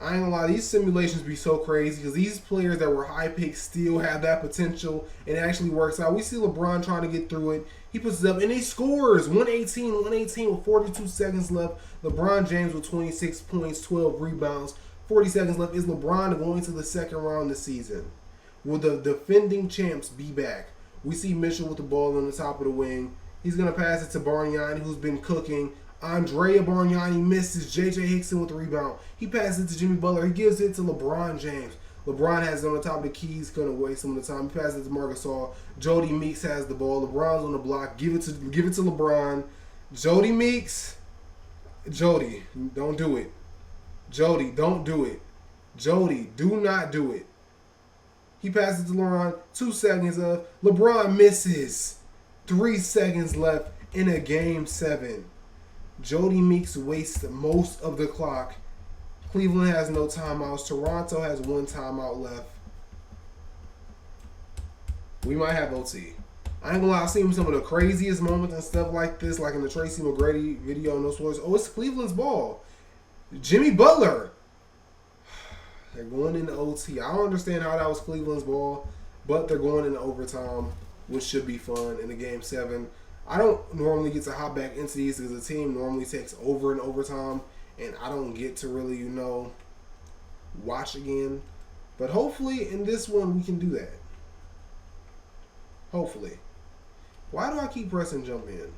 I ain't gonna lie, these simulations be so crazy because these players that were high picks still have that potential and it actually works out. We see LeBron trying to get through it. He puts it up and he scores. 118 with 42 seconds left. LeBron James with 26 points, 12 rebounds. 40 seconds left. Is LeBron going to the second round this season? Will the defending champs be back? We see Mitchell with the ball on the top of the wing. He's going to pass it to Bargnani, who's been cooking. Andrea Bargnani misses. JJ Hickson with the rebound. He passes it to Jimmy Butler. He gives it to LeBron James. LeBron has it on the top of the key. He's going to waste some of the time. He passes it to Marc Gasol. Jody Meeks has the ball. LeBron's on the block. Give it to LeBron. Jody Meeks. Jody, don't do it. Jody, don't do it. Jody, do not do it. He passes to LeBron. 2 seconds left. LeBron misses. 3 seconds left in a Game 7. Jody Meeks wastes most of the clock. Cleveland has no timeouts. Toronto has 1 timeout left. We might have OT. I ain't gonna lie, I've seen some of the craziest moments and stuff like this, like in the Tracy McGrady video, No Sports. Oh, it's Cleveland's ball. Jimmy Butler. They're going into OT. I don't understand how that was Cleveland's ball, but they're going into overtime, which should be fun in the Game 7. I don't normally get to hop back into these because the team normally takes over in overtime, and I don't get to really, watch again. But hopefully in this one we can do that. Hopefully. Why do I keep pressing jump in?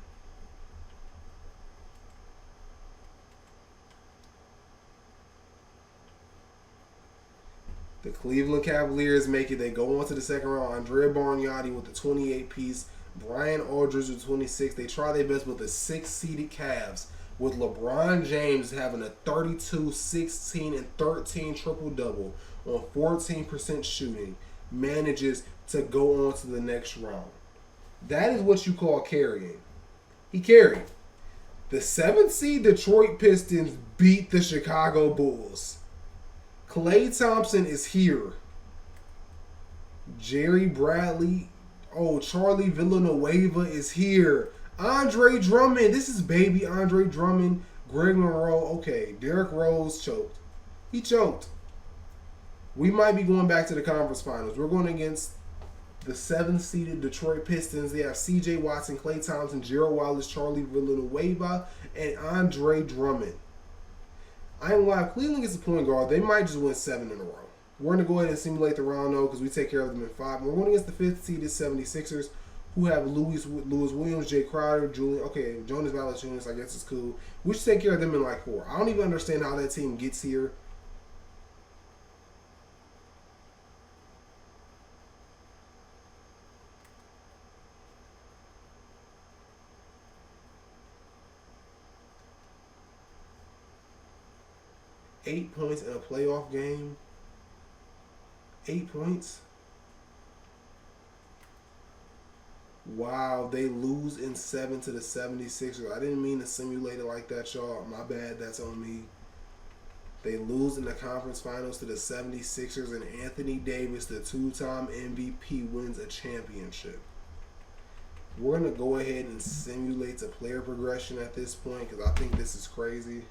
The Cleveland Cavaliers make it. They go on to the second round. Andrea Bargnani with the 28 piece. Brian Aldridge with 26. They try their best with the 6-seeded Cavs with LeBron James having a 32, 16, and 13 triple-double on 14% shooting, manages to go on to the next round. That is what you call carrying. He carried. The 7th seed Detroit Pistons beat the Chicago Bulls. Klay Thompson is here. Jerry Bradley, Charlie Villanueva is here. Andre Drummond, this is baby Andre Drummond. Greg Monroe, okay. Derrick Rose choked. He choked. We might be going back to the conference finals. We're going against the 7th seeded Detroit Pistons. They have C.J. Watson, Klay Thompson, Gerald Wallace, Charlie Villanueva, and Andre Drummond. I ain't gonna lie, if Cleveland gets a point guard, they might just win 7 in a row. We're going to go ahead and simulate the round, though, because we take care of them in 5. We're going against the 5th seeded 76ers, who have Lewis Williams, Jay Crowder, Jonas Valanciunas, I guess it's cool. We should take care of them in like 4. I don't even understand how that team gets here. Eight points in a playoff game. 8 points. Wow, they lose in 7 to the 76ers. I didn't mean to simulate it like that, y'all. My bad, that's on me. They lose in the conference finals to the 76ers, and Anthony Davis, the 2-time MVP, wins a championship. We're going to go ahead and simulate the player progression at this point because I think this is crazy.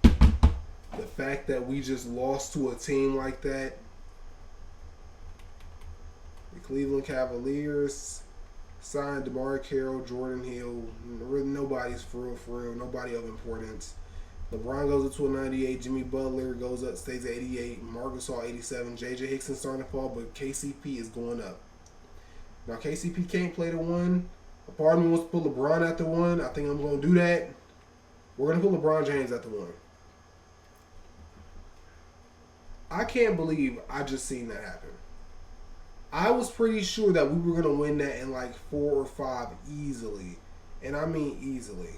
The fact that we just lost to a team like that. The Cleveland Cavaliers signed DeMar Carroll, Jordan Hill. Really nobody's for real. Nobody of importance. LeBron goes up to a 98. Jimmy Butler goes up, stays at 88. Marc Gasol 87. J.J. Hickson starting to fall, but KCP is going up. Now KCP can't play the 1. A part of me wants to put LeBron at the 1. I think I'm going to do that. We're going to put LeBron James at the 1. I can't believe I just seen that happen. I was pretty sure that we were going to win that in like 4 or 5 easily. And I mean easily.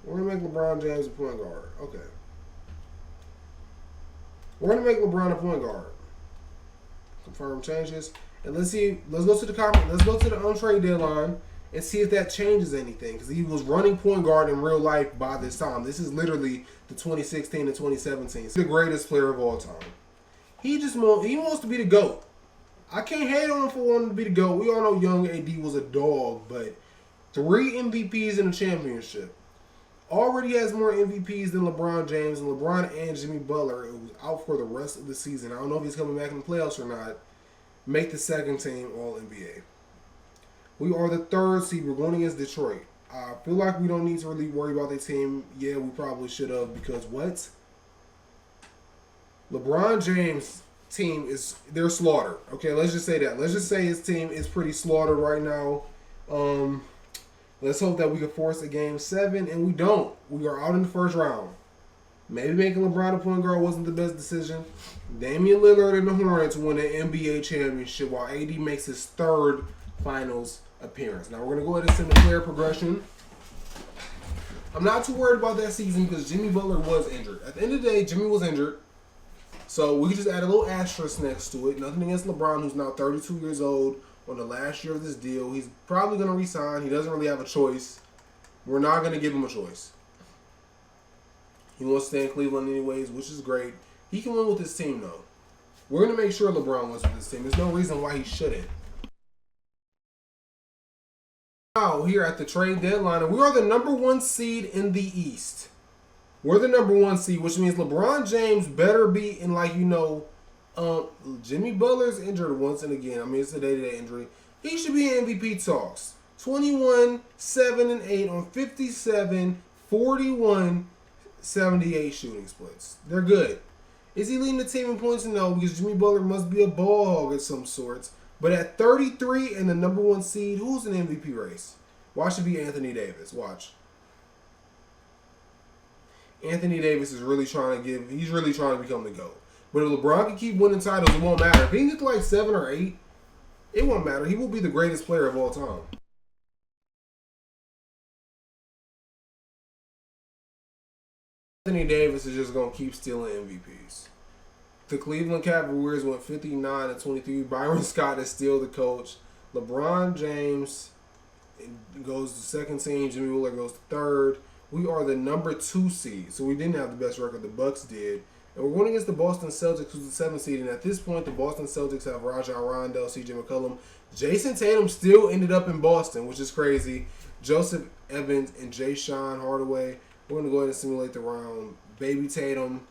We're going to make LeBron James a point guard. Okay. We're going to make LeBron a point guard. Confirm changes. And let's see. Let's go to the untrade deadline and see if that changes anything. Because he was running point guard in real life by this time. This is literally the 2016 and 2017. He's the greatest player of all time. He wants to be the GOAT. I can't hate on him for wanting to be the GOAT. We all know young AD was a dog, but 3 MVPs in a championship. Already has more MVPs than LeBron James, and LeBron and Jimmy Butler, who's out for the rest of the season. I don't know if he's coming back in the playoffs or not. Make the second team All-NBA. We are the 3rd seed. We're going against Detroit. I feel like we don't need to really worry about their team. Yeah, we probably should have, because what? LeBron James' team they're slaughtered. Okay, let's just say that. Let's just say his team is pretty slaughtered right now. Let's hope that we can force a game 7, and we don't. We are out in the first round. Maybe making LeBron a point guard wasn't the best decision. Damian Lillard and the Hornets win an NBA championship while AD makes his 3rd finals appearance. Now we're going to go ahead and send the player progression. I'm not too worried about that season because Jimmy Butler was injured. At the end of the day, Jimmy was injured. So we can just add a little asterisk next to it. Nothing against LeBron, who's now 32 years old. On the last year of this deal. He's probably going to resign. He doesn't really have a choice. We're not going to give him a choice. He wants to stay in Cleveland anyways, which is great. He can win with his team, though. We're going to make sure LeBron wins with his team. There's no reason why he shouldn't. Now, here at the trade deadline, we are the number 1 seed in the East. We're the number 1 seed, which means LeBron James better be in, Jimmy Butler's injured once and again. I mean, it's a day-to-day injury. He should be in MVP talks. 21, 7, and 8 on 57, 41, 78 shooting splits. They're good. Is he leading the team in points? No, because Jimmy Butler must be a ball hog of some sorts. But at 33 and the number 1 seed, who's in the MVP race? Watch it be Anthony Davis. Watch. Anthony Davis is really he's really trying to become the GOAT. But if LeBron can keep winning titles, it won't matter. If he can get to 7 or 8, It won't matter. He will be the greatest player of all time. Anthony Davis is just going to keep stealing MVPs. The Cleveland Cavaliers went 59-23. Byron Scott is still the coach. LeBron James goes to second team. Jimmy Butler goes to third. We are the number 2 seed, so we didn't have the best record. The Bucks did. And we're going against the Boston Celtics, who's the 7th seed. And at this point, the Boston Celtics have Rajon Rondo, CJ McCollum. Jason Tatum still ended up in Boston, which is crazy. Joseph Evans and Jayshawn Hardaway. We're going to go ahead and simulate the round. Baby Tatum.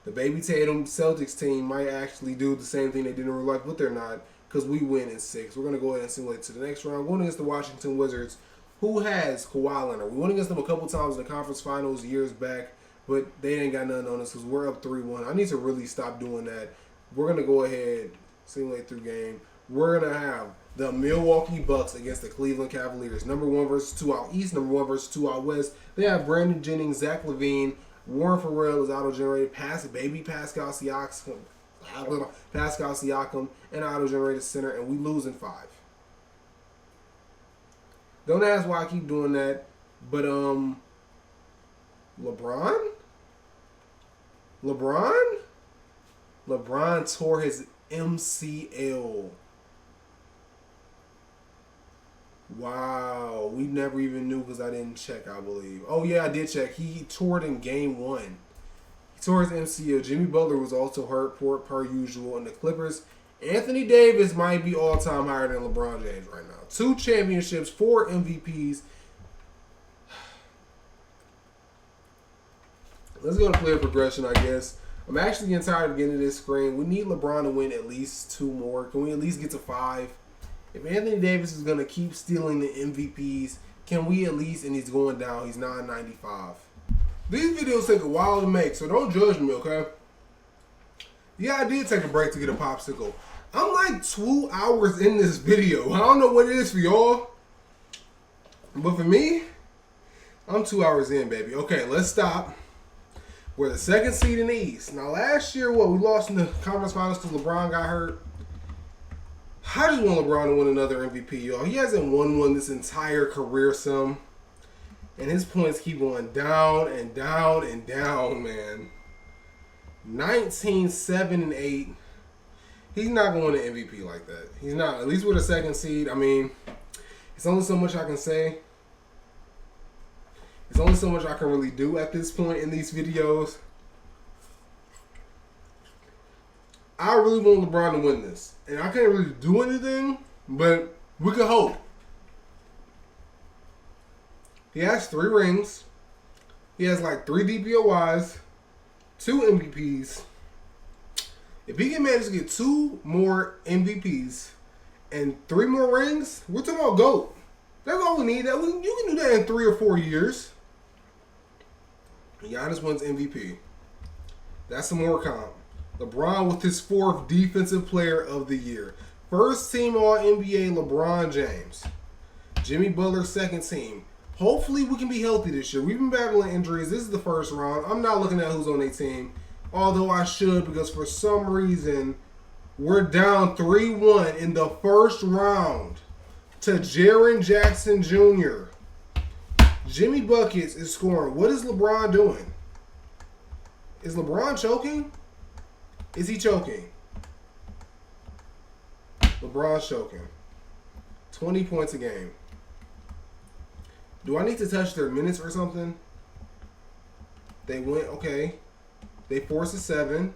The Baby Tatum Celtics team might actually do the same thing they did in real life, but they're not, because we win in 6. We're going to go ahead and simulate to the next round. Going against the Washington Wizards, who has Kawhi Leonard. We went against them a couple times in the conference finals years back, but they ain't got nothing on us because we're up 3-1. I need to really stop doing that. We're going to go ahead, simulate through game. We're going to have the Milwaukee Bucks against the Cleveland Cavaliers. Number 1 versus 2 out East, number 1 versus 2 out West. They have Brandon Jennings, Zach LaVine, Warren Ferrell is auto-generated. Pascal Siakam, and auto-generated center, and we lose in 5. Don't ask why I keep doing that, but LeBron tore his MCL. Wow, we never even knew because I didn't check, I believe. Oh, yeah, I did check. He tore it in game 1. He tore his MCL. Jimmy Butler was also hurt per usual. And the Clippers, Anthony Davis might be all-time higher than LeBron James right now. 2 championships, 4 MVPs. Let's go to player progression, I guess. I'm actually getting tired of getting to this screen. We need LeBron to win at least 2 more. Can we at least get to 5? If Anthony Davis is going to keep stealing the MVPs, can we at least, and he's going down, he's 995. These videos take a while to make, so don't judge me, okay? Yeah, I did take a break to get a popsicle. I'm like 2 hours in this video. I don't know what it is for y'all, but for me, I'm 2 hours in, baby. Okay, let's stop. We're the 2nd seed in the East. Now, last year, we lost in the conference finals because LeBron got hurt. I just want LeBron to win another MVP, y'all. He hasn't won one this entire career, and his points keep going down and down and down, man. 19, 7, and 8. He's not going to MVP like that. He's not. At least with a 2nd seed. I mean, it's only so much I can say. It's only so much I can really do at this point in these videos. I really want LeBron to win this. And I can't really do anything, but we could hope. He has 3 rings. He has like 3 DPOYs, 2 MVPs. If he can manage to get 2 more MVPs and 3 more rings, we're talking about GOAT. That's all we need. You can do that in 3 or 4 years. Giannis wins MVP. That's some more comp. LeBron with his 4th Defensive Player of the Year. First team All-NBA, LeBron James. Jimmy Butler, 2nd team. Hopefully we can be healthy this year. We've been battling injuries. This is the 1st round. I'm not looking at who's on their team, although I should, because for some reason we're down 3-1 in the 1st round to Jaren Jackson Jr. Jimmy Buckets is scoring. What is LeBron doing? Is LeBron choking? Is he choking? LeBron's choking. 20 points a game. Do I need to touch their minutes or something? They went, okay. They forced a 7.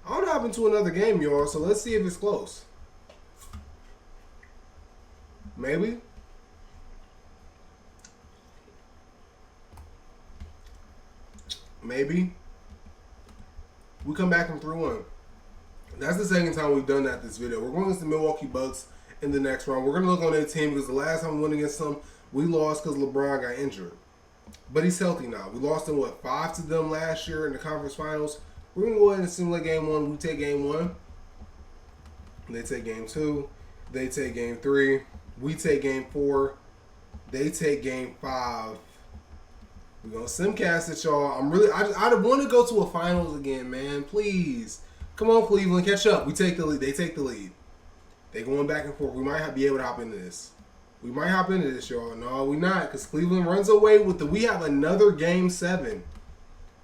I don't know what happened to another game, y'all, so let's see if it's close. Maybe. Maybe. We come back from 3-1. That's the 2nd time we've done that this video. We're going against the Milwaukee Bucks in the next round. We're going to look on their team because the last time we went against them, we lost because LeBron got injured. But he's healthy now. We lost in, 5 to them last year in the conference finals. We're going to go ahead and simulate game 1. We take game 1. They take game 2. They take game 3. We take game 4. They take game 5. We're going to simcast it, y'all. I want to go to a finals again, man. Please. Come on, Cleveland. Catch up. We take the lead. They take the lead. They going back and forth. We might be able to hop into this. We might hop into this, y'all. No, we not, because Cleveland runs away with the. We have another Game 7.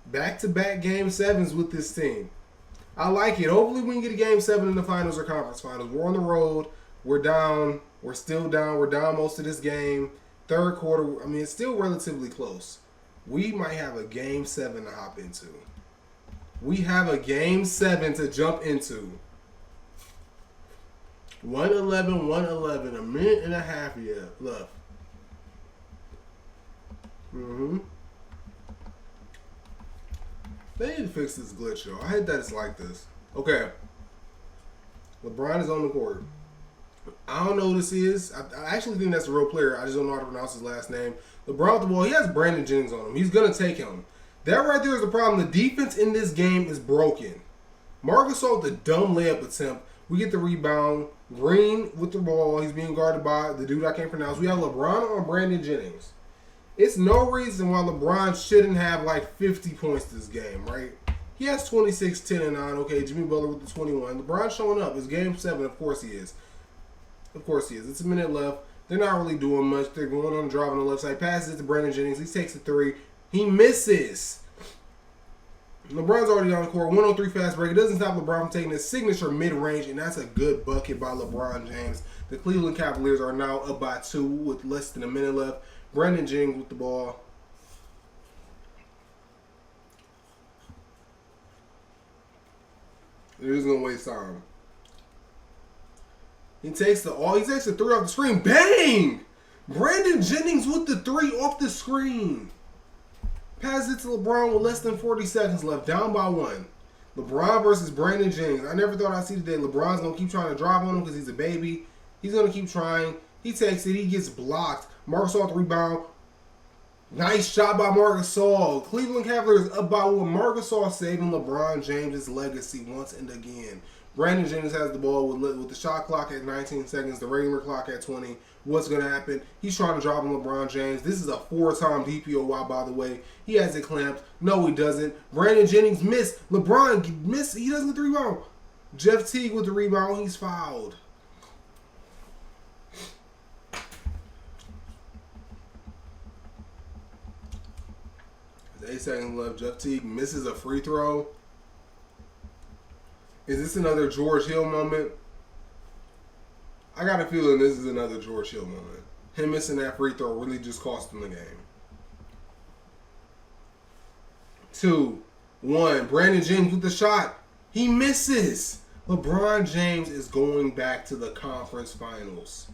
Back-to-back Game 7s with this team. I like it. Hopefully we can get a Game 7 in the finals or conference finals. We're on the road. We're down. We're still down. We're down most of this game. Third quarter, I mean, it's still relatively close. We might have a Game 7 to hop into. We have a Game 7 to jump into. 111, a minute and a half left. They need to fix this glitch, y'all. I hate that it's like this. Okay. LeBron is on the court. I don't know who this is. I actually think that's a real player. I just don't know how to pronounce his last name. LeBron with the ball. He has Brandon Jennings on him. He's going to take him. That right there is the problem. The defense in this game is broken. Marc Gasol with the dumb layup attempt. We get the rebound. Green with the ball. He's being guarded by the dude I can't pronounce. We have LeBron on Brandon Jennings. It's no reason why LeBron shouldn't have like 50 points this game, right? He has 26, 10, and 9. Okay, Jimmy Butler with the 21. LeBron showing up. It's Game 7. Of course he is. Of course he is. It's a minute left. They're not really doing much. They're going on the drive on the left side. Passes it to Brandon Jennings. He takes a 3. He misses. LeBron's already on the court. 103 fast break. It doesn't stop LeBron from taking his signature mid-range, and that's a good bucket by LeBron James. The Cleveland Cavaliers are now up by 2 with less than a minute left. Brandon Jennings with the ball. They're just gonna waste time. He takes the 3 off the screen. Bang! Brandon Jennings with the 3 off the screen. Pass it to LeBron with less than 40 seconds left, down by 1. LeBron versus Brandon Jennings. I never thought I'd see today. LeBron's going to keep trying to drive on him because he's a baby. He's going to keep trying. He takes it. He gets blocked. Marc Gasol with the rebound. Nice shot by Marc Gasol. Cleveland Cavaliers up by 1. Marc Gasol saving LeBron James' legacy once and again. Brandon Jennings has the ball with the shot clock at 19 seconds, the regular clock at 20. What's going to happen? He's trying to drop on LeBron James. This is a 4-time DPOY, by the way. He has it clamped. No, he doesn't. Brandon Jennings missed. LeBron missed. He doesn't get the rebound. Jeff Teague with the rebound. He's fouled. There's 8 seconds left. Jeff Teague misses a free throw. Is this another George Hill moment? I got a feeling this is another George Hill moment. Him missing that free throw really just cost him the game. 2-1. Brandon James with the shot. He misses. LeBron James is going back to the conference finals.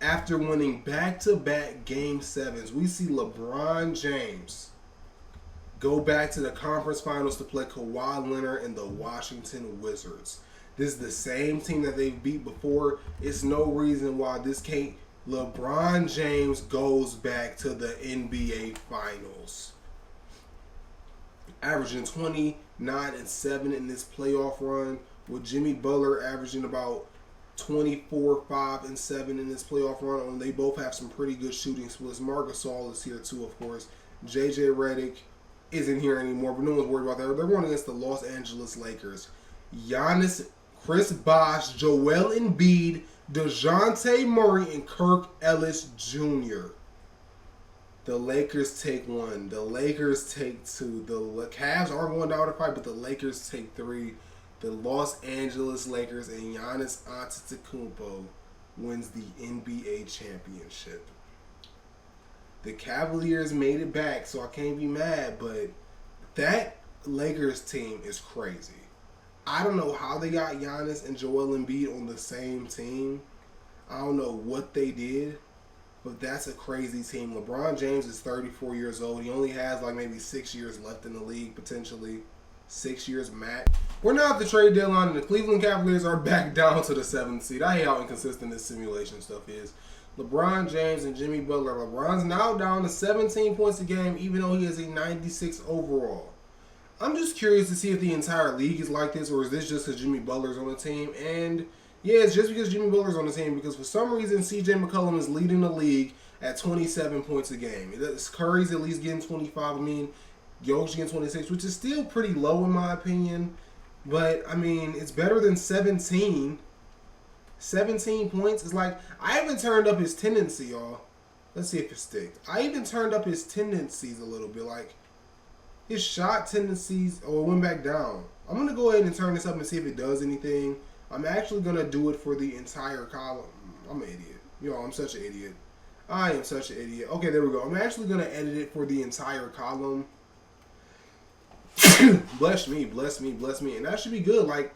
After winning back-to-back Game 7s, we see LeBron James go back to the conference finals to play Kawhi Leonard and the Washington Wizards. This is the same team that they've beat before. It's no reason why this can't. LeBron James goes back to the NBA Finals. Averaging 29 and 7 in this playoff run, with Jimmy Butler averaging about 24, 5, and 7 in this playoff run. And they both have some pretty good shooting splits. Marc Gasol is here too, of course. JJ Redick isn't here anymore, but no one's worried about that. They're going against the Los Angeles Lakers. Giannis, Chris Bosh, Joel Embiid, DeJounte Murray, and Kirk Ellis Jr. The Lakers take 1. The Lakers take 2. The Cavs are going down to fight, but the Lakers take 3. The Los Angeles Lakers and Giannis Antetokounmpo wins the NBA championship. The Cavaliers made it back, so I can't be mad, but that Lakers team is crazy. I don't know how they got Giannis and Joel Embiid on the same team. I don't know what they did, but that's a crazy team. LeBron James is 34 years old. He only has like maybe 6 years left in the league, potentially 6 years max. We're now at the trade deadline, and the Cleveland Cavaliers are back down to the 7th seed. I hate how inconsistent this simulation stuff is. LeBron James and Jimmy Butler. LeBron's now down to 17 points a game, even though he is a 96 overall. I'm just curious to see if the entire league is like this, or is this just because Jimmy Butler's on the team? And yeah, it's just because Jimmy Butler's on the team, because for some reason CJ McCollum is leading the league at 27 points a game. Curry's at least getting 25. I mean, Jokic getting 26, which is still pretty low in my opinion. But, I mean, it's better than 17. 17 points. It's like, I even turned up his tendency, y'all. Let's see if it sticks. I even turned up his tendencies a little bit. Like, his shot tendencies, it went back down. I'm going to go ahead and turn this up and see if it does anything. I'm actually going to do it for the entire column. I'm an idiot. Yo, I'm such an idiot. I am such an idiot. Okay, there we go. I'm actually going to edit it for the entire column. Bless me, bless me, bless me. And that should be good. Like,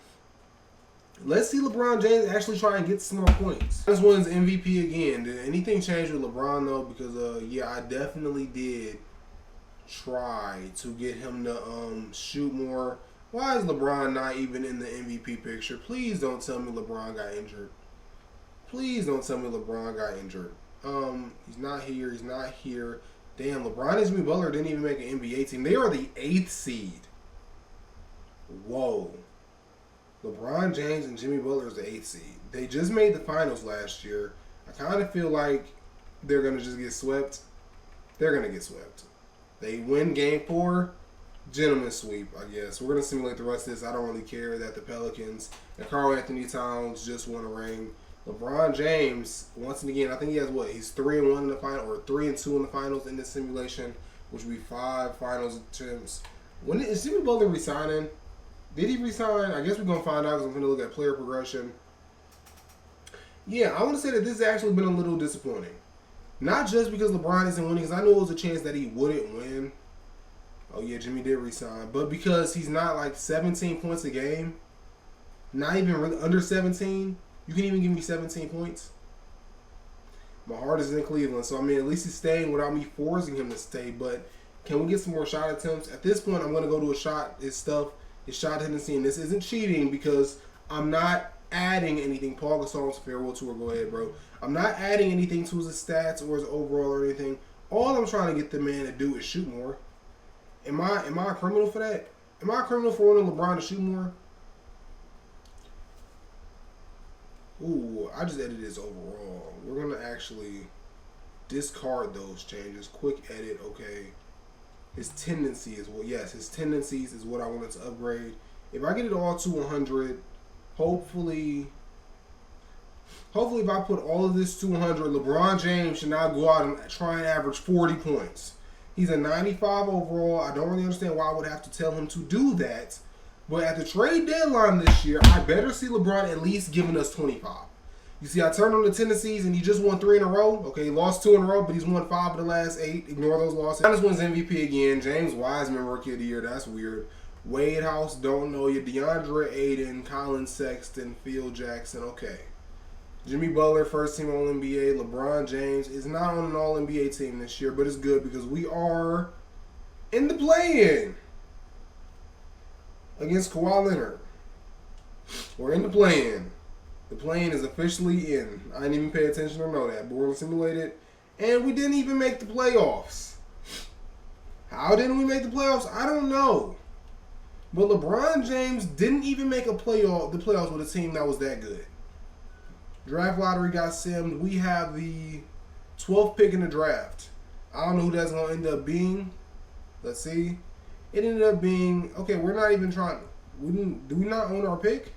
let's see LeBron James actually try and get some more points. This one's MVP again. Did anything change with LeBron, though? Because, yeah, I definitely did try to get him to shoot more. Why is LeBron not even in the MVP picture? Please don't tell me LeBron got injured. Please don't tell me LeBron got injured. He's not here. He's not here. Damn, LeBron and Jimmy Butler didn't even make an NBA team. They are the 8th seed. Whoa. LeBron James and Jimmy Butler is the 8th seed. They just made the finals last year. I kind of feel like they're going to just get swept. They're going to get swept. They win game 4. Gentleman's sweep, I guess. We're going to simulate the rest of this. I don't really care that the Pelicans and Karl Anthony Towns just won a ring. LeBron James, once again, I think he has what? He's 3-1 in the final, or 3-2 in the finals in this simulation, which would be 5 finals attempts. When is Jimmy Butler resigning? Did he resign? I guess we're going to find out because I'm going to look at player progression. Yeah, I want to say that this has actually been a little disappointing. Not just because LeBron isn't winning, because I knew it was a chance that he wouldn't win. Oh, yeah, Jimmy did resign. But because he's not like 17 points a game, not even really under 17, you can even give me 17 points. My heart is in Cleveland. So, I mean, at least he's staying without me forcing him to stay. But can we get some more shot attempts? At this point, I'm going to go to a shot. His stuff, his shot tendency. And this isn't cheating because I'm not adding anything. Paul Gasol's farewell tour. Go ahead, bro. I'm not adding anything to his stats or his overall or anything. All I'm trying to get the man to do is shoot more. Am I a criminal for that? Am I a criminal for wanting LeBron to shoot more? Ooh, I just edited this overall. We're going to actually discard those changes. Quick edit, okay. His tendency is what, yes, his tendencies is what I wanted to upgrade. If I get it all to 100, hopefully if I put all of this to 100, LeBron James should not go out and try and average 40 points. He's a 95 overall. I don't really understand why I would have to tell him to do that. But at the trade deadline this year, I better see LeBron at least giving us 25. You see, I turned on the tendencies and he just won 3 in a row. Okay, he lost 2 in a row, but he's won 5 of the last 8. Ignore those losses. Giannis wins MVP again. James Wiseman, Rookie of the Year. That's weird. Wade House, don't know you. DeAndre Ayton, Colin Sexton, Phil Jackson. Okay. Jimmy Butler, first team All-NBA. LeBron James is not on an All-NBA team this year, but it's good because we are in the play-in against Kawhi Leonard. We're in the play-in. The play-in is officially in. I didn't even pay attention to know that, but we're going to simulate it. And we didn't even make the playoffs. How didn't we make the playoffs? I don't know. But LeBron James didn't even make the playoffs with a team that was that good. Draft lottery got simmed. We have the 12th pick in the draft. I don't know who that's going to end up being. Let's see. It ended up being, okay, we're not even trying. Do we not own our pick?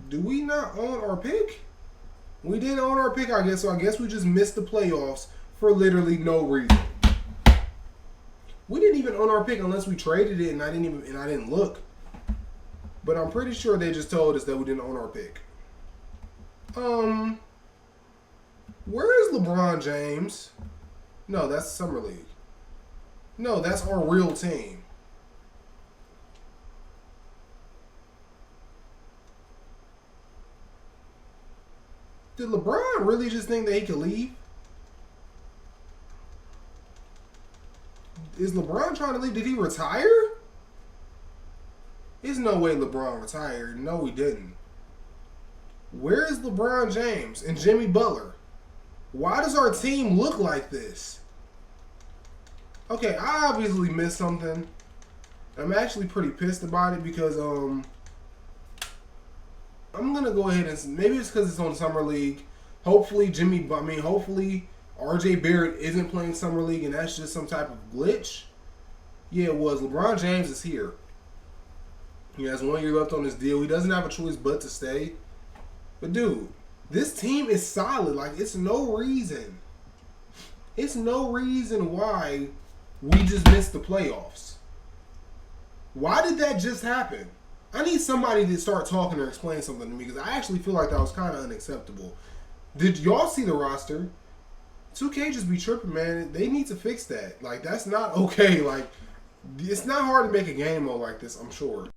Do we not own our pick? We didn't own our pick, I guess. So I guess we just missed the playoffs for literally no reason. We didn't even own our pick unless we traded it, and I didn't look. But I'm pretty sure they just told us that we didn't own our pick. Where is LeBron James? No, that's Summer League. No, that's our real team. Did LeBron really just think that he could leave? Is LeBron trying to leave? Did he retire? There's no way LeBron retired. No, he didn't. Where is LeBron James and Jimmy Butler? Why does our team look like this? Okay, I obviously missed something. I'm actually pretty pissed about it because I'm gonna go ahead and maybe it's because it's on Summer League. Hopefully hopefully RJ Barrett isn't playing Summer League and that's just some type of glitch. Yeah, it was. LeBron James is here. He has 1 year left on his deal. He doesn't have a choice but to stay. But dude, this team is solid. Like, it's no reason. It's no reason why we just missed the playoffs. Why did that just happen? I need somebody to start talking or explain something to me because I actually feel like that was kind of unacceptable. Did y'all see the roster? 2K just be tripping, man. They need to fix that. Like, that's not okay. Like, it's not hard to make a game mode like this, I'm sure.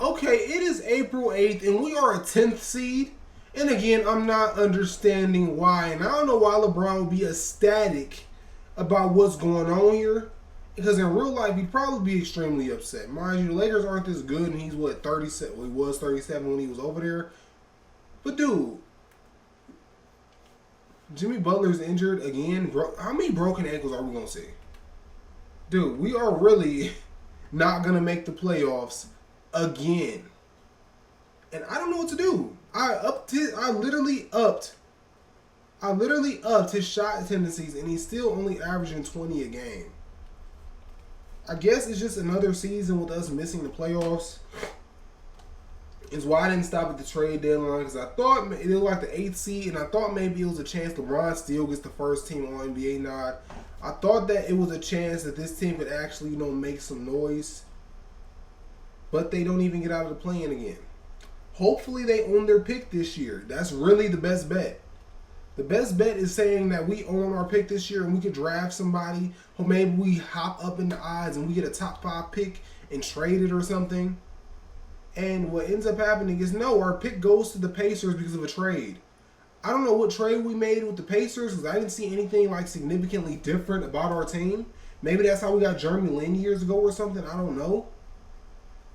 Okay, it is April 8th, and we are a 10th seed. And again, I'm not understanding why. And I don't know why LeBron would be ecstatic about what's going on here. Because in real life, he'd probably be extremely upset. Mind you, the Lakers aren't this good, and he's, what, 37? Well, he was 37 when he was over there. But, dude, Jimmy Butler's injured again. How many broken ankles are we going to see? Dude, we are really not going to make the playoffs again. And I don't know what to do. I literally upped his shot tendencies, and he's still only averaging 20 a game. I guess it's just another season with us missing the playoffs. It's why I didn't stop at the trade deadline, because I thought it was like the 8th seed, and I thought maybe it was a chance LeBron still gets the first team All NBA nod. I thought that it was a chance that this team could actually, make some noise. But they don't even get out of the play-in again. Hopefully they own their pick this year. That's really the best bet. The best bet is saying that we own our pick this year and we could draft somebody, or maybe we hop up in the odds and we get a top 5 pick and trade it or something. And what ends up happening is, no, our pick goes to the Pacers because of a trade. I don't know what trade we made with the Pacers because I didn't see anything like significantly different about our team. Maybe that's how we got Jeremy Lin years ago or something. I don't know.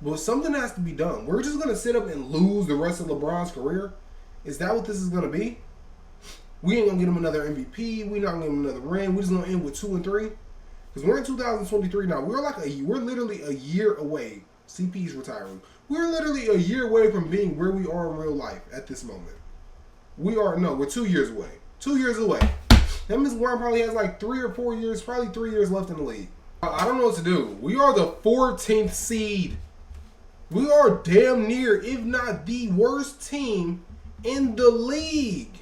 But something has to be done. We're just going to sit up and lose the rest of LeBron's career? Is that what this is going to be? We ain't going to get him another MVP. We're not going to give him another ring. We're just going to end with 2 and 3. Because we're in 2023 now. We're literally a year away. CP's retiring. We're literally a year away from being where we are in real life at this moment. We're 2 years away. 2 years away. That means Warren probably has like 3 or 4 years, probably 3 years left in the league. I don't know what to do. We are the 14th seed. We are damn near, if not the worst team in the league.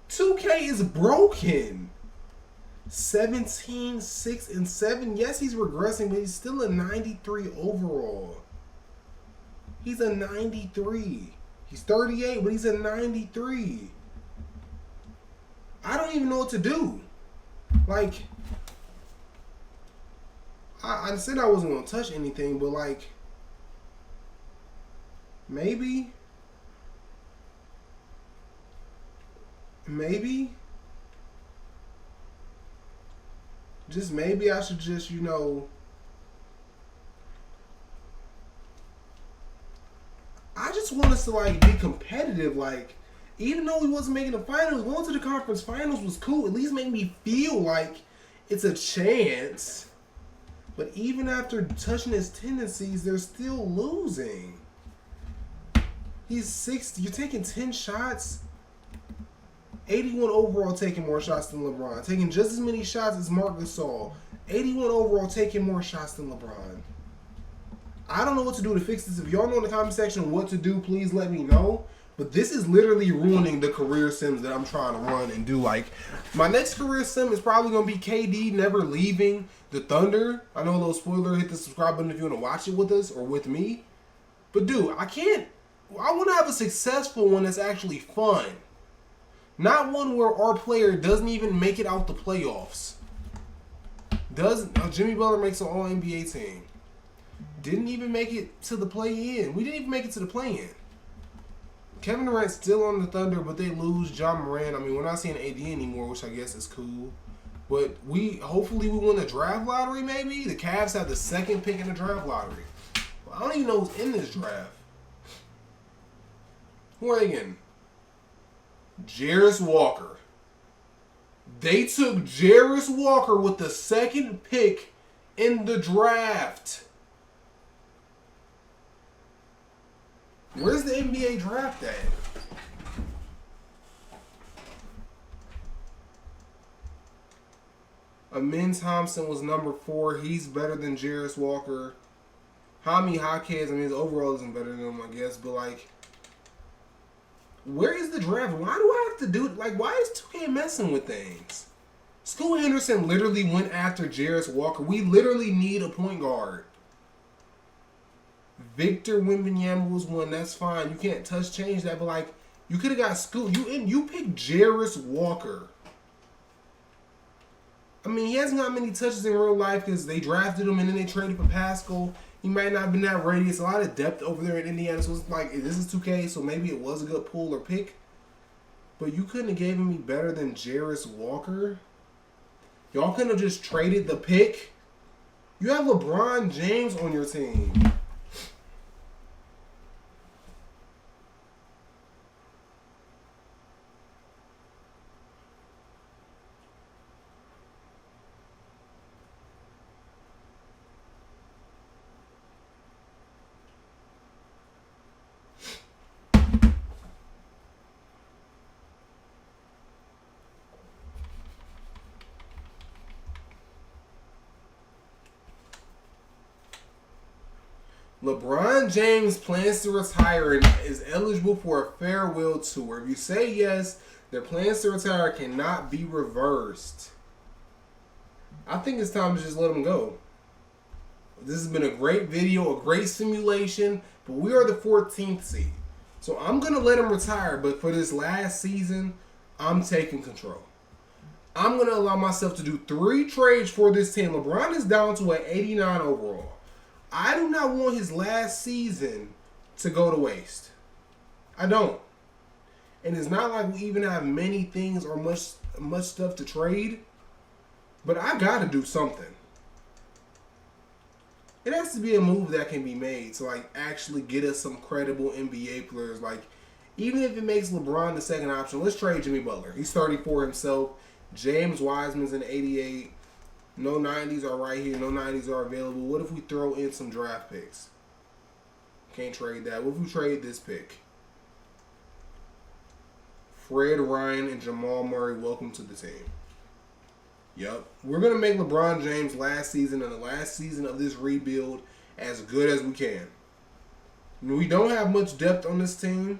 2K is broken. 17, 6, and 7. Yes, he's regressing, but he's still a 93 overall. He's a 93. He's 38, but he's a 93. I don't even know what to do. Like, I said I wasn't going to touch anything, but like, maybe, just maybe I should just, I just want us to like be competitive. Like, even though we wasn't making the finals, going to the conference finals was cool. At least make me feel like it's a chance. But even after touching his tendencies, they're still losing. He's 60. You're taking 10 shots. 81 overall, taking more shots than LeBron. Taking just as many shots as Marc Gasol. 81 overall, taking more shots than LeBron. I don't know what to do to fix this. If y'all know in the comment section what to do, please let me know. But this is literally ruining the career sims that I'm trying to run and do. Like, my next career sim is probably going to be KD never leaving the Thunder. I know a little spoiler. Hit the subscribe button if you want to watch it with us or with me. But, dude, I want to have a successful one that's actually fun. Not one where our player doesn't even make it out the playoffs. Jimmy Butler makes an All-NBA team. Didn't even make it to the play-in. We didn't even make it to the play-in. Kevin Durant's still on the Thunder, but they lose John Moran. I mean, we're not seeing AD anymore, which I guess is cool. But hopefully we win the draft lottery, maybe. The Cavs have the 2nd pick in the draft lottery. Well, I don't even know who's in this draft. Who are they getting? Jarris Walker. They took Jarris Walker with the 2nd pick in the draft. Where's the NBA draft at? Amin Thompson was number 4. He's better than Jarris Walker. Jaime Jaquez, I mean, his overall isn't better than him, I guess. But, like, where is the draft? Why do I have to do it? Like, why is 2K messing with things? Scoot Henderson literally went after Jarris Walker. We literally need a point guard. Victor Wembanyama was one. That's fine. You can't change that. But, like, you could have got Scoot. You picked Jarris Walker. I mean, he hasn't got many touches in real life because they drafted him and then they traded for Pascal. He might not have been that ready. It's a lot of depth over there in Indiana. So it's like, this is 2K, so maybe it was a good pull or pick. But you couldn't have given me better than Jarris Walker. Y'all couldn't have just traded the pick. You have LeBron James on your team. LeBron James plans to retire and is eligible for a farewell tour. If you say yes, their plans to retire cannot be reversed. I think it's time to just let him go. This has been a great video, a great simulation, but we are the 14th seed. So I'm going to let him retire, but for this last season, I'm taking control. I'm going to allow myself to do 3 trades for this team. LeBron is down to an 89 overall. I do not want his last season to go to waste. I don't. And it's not like we even have many things or much stuff to trade. But I got to do something. It has to be a move that can be made to like actually get us some credible NBA players. Like, even if it makes LeBron the second option, let's trade Jimmy Butler. He's 34 himself. James Wiseman's in 88. No 90s are right here. No 90s are available. What if we throw in some draft picks? Can't trade that. What if we trade this pick? Fred Ryan and Jamal Murray, welcome to the team. Yep. We're going to make LeBron James last season and the last season of this rebuild as good as we can. We don't have much depth on this team.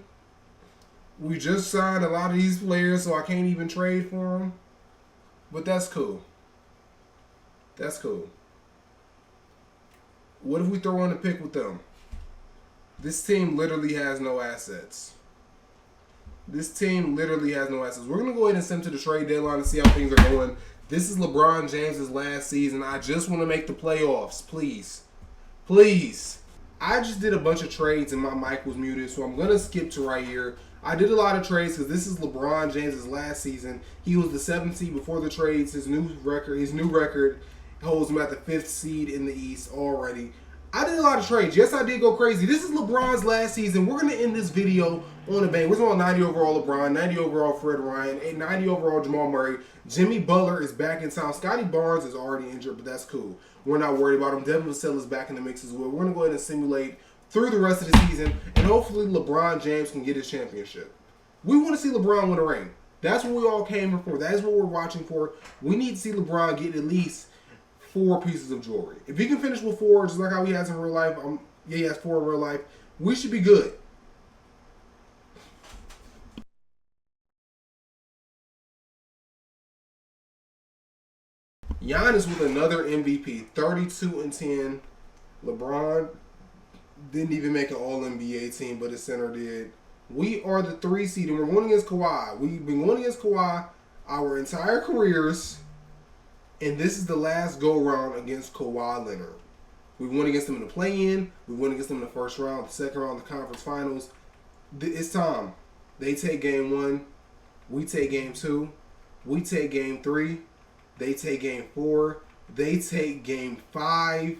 We just signed a lot of these players, so I can't even trade for them. But that's cool. That's cool. What if we throw in a pick with them? This team literally has no assets. This team literally has no assets. We're going to go ahead and send to the trade deadline and see how things are going. This is LeBron James' last season. I just want to make the playoffs. Please. Please. I just did a bunch of trades and my mic was muted, so I'm going to skip to right here. I did a lot of trades because this is LeBron James' last season. He was the 7th seed before the trades. His new record holds him at the 5th seed in the East already. I did a lot of trades. Yes, I did go crazy. This is LeBron's last season. We're going to end this video on a bang. We're talking 90 overall LeBron, 90 overall Fred Ryan, and 90 overall Jamal Murray. Jimmy Butler is back in town. Scotty Barnes is already injured, but that's cool. We're not worried about him. Devin Vassell is back in the mix as well. We're going to go ahead and simulate through the rest of the season, and hopefully LeBron James can get his championship. We want to see LeBron win a ring. That's what we all came here for. That is what we're watching for. We need to see LeBron get at least 4 pieces of jewelry. If he can finish with 4, just like how he has in real life, he has 4 in real life, we should be good. Giannis with another MVP, 32-10. LeBron didn't even make an All-NBA team, but his center did. We are the 3 seed, and we're going against Kawhi. We've been going against Kawhi our entire careers. And this is the last go-round against Kawhi Leonard. We won against him in the play-in. We won against him in the first round, the second round, the conference finals. It's time. They take game 1. We take game 2. We take game 3. They take game 4. They take game 5.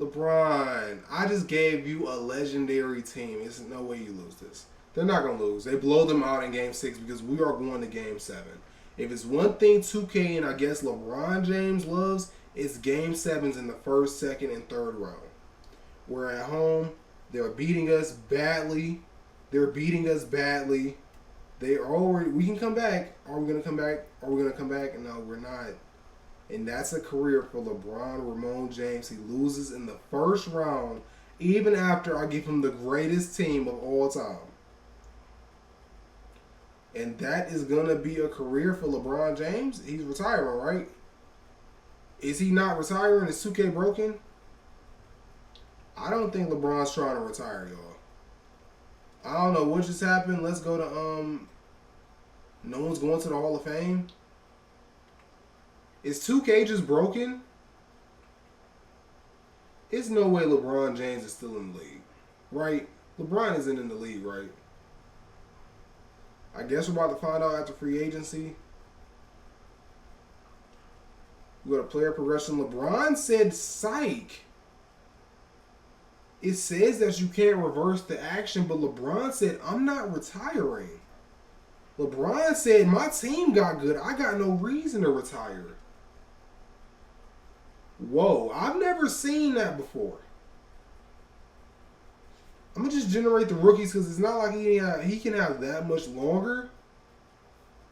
LeBron, I just gave you a legendary team. There's no way you lose this. They're not going to lose. They blow them out in game 6 because we are going to game 7. If it's one thing 2K and I guess LeBron James loves, it's game 7s in the first, second, and third round. We're at home. They're beating us badly. They are already. We can come back. Are we gonna come back? Are we gonna come back? And no, we're not. And that's a career for Ramon James. He loses in the first round, even after I give him the greatest team of all time. And that is gonna be a career for LeBron James. He's retiring, right? Is he not retiring? Is 2K broken? I don't think LeBron's trying to retire, y'all. I don't know what just happened. Let's go to no one's going to the Hall of Fame. Is 2K just broken? There's no way LeBron James is still in the league, right? LeBron isn't in the league, right? I guess we're about to find out after free agency. We got a player progression. LeBron said, psych. It says that you can't reverse the action, but LeBron said, I'm not retiring. LeBron said, my team got good. I got no reason to retire. Whoa, I've never seen that before. I'm going to just generate the rookies because it's not like he can have that much longer.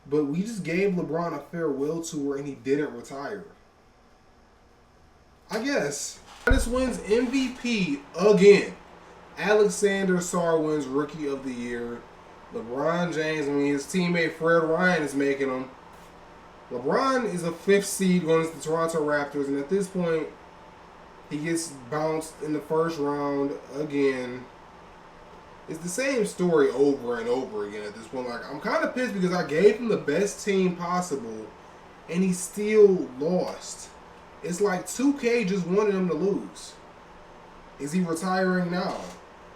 But we just gave LeBron a farewell tour and he didn't retire. I guess. Giannis wins MVP again. Alexander Sarr wins Rookie of the Year. LeBron James, I mean, his teammate Fred Ryan is making him. LeBron is a 5th seed going to the Toronto Raptors, and at this point, he gets bounced in the first round again. It's the same story over and over again at this point. Like, I'm kind of pissed because I gave him the best team possible, and he still lost. It's like 2K just wanted him to lose. Is he retiring now?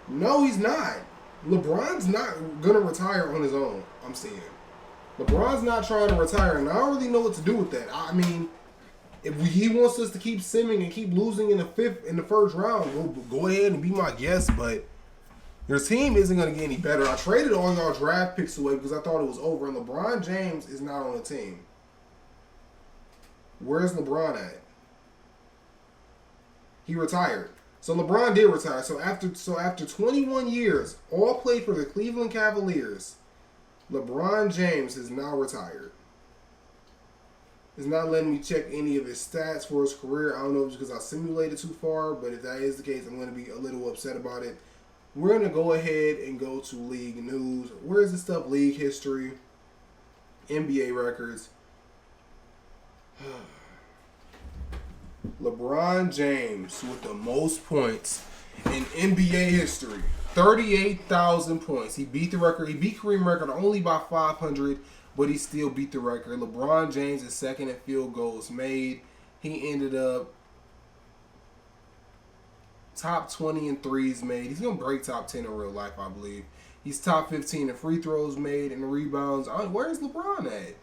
No, he's not. LeBron's not going to retire on his own, I'm seeing. LeBron's not trying to retire, and I don't really know what to do with that. I mean, if he wants us to keep simming and keep losing in the first round, go ahead and be my guest, but your team isn't going to get any better. I traded all y'all draft picks away because I thought it was over, and LeBron James is not on the team. Where's LeBron at? He retired. So LeBron did retire. So after 21 years, all played for the Cleveland Cavaliers, LeBron James is now retired. It's not letting me check any of his stats for his career. I don't know if it's because I simulated too far, but if that is the case, I'm going to be a little upset about it. We're going to go ahead and go to league news. Where is this stuff? League history, NBA records. LeBron James with the most points in NBA history. 38,000 points. He beat the record. He beat Kareem record only by 500, but he still beat the record. LeBron James is second in field goals made. He ended up top 20 in threes made. He's going to break top 10 in real life, I believe. He's top 15 in free throws made and rebounds. Where's LeBron at?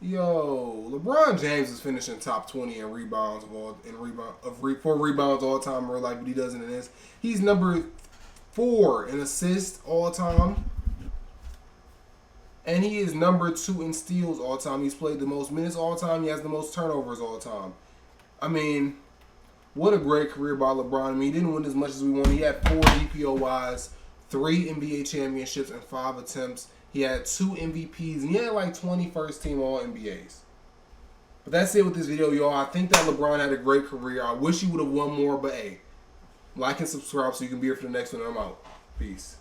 Yo, LeBron James is finishing top 20 in rebounds for rebounds all time in real life, but he doesn't in this. He's number 4 in assists all time, and he is number 2 in steals all time. He's played the most minutes all time. He has the most turnovers all time. I mean, what a great career by LeBron. I mean, he didn't win as much as we wanted. He had 4 DPOYs, 3 NBA championships, and 5 attempts. He had 2 MVPs, and he had like 20 first-team All-NBAs. But that's it with this video, y'all. I think that LeBron had a great career. I wish he would have won more, but hey, like and subscribe so you can be here for the next one. I'm out. Peace.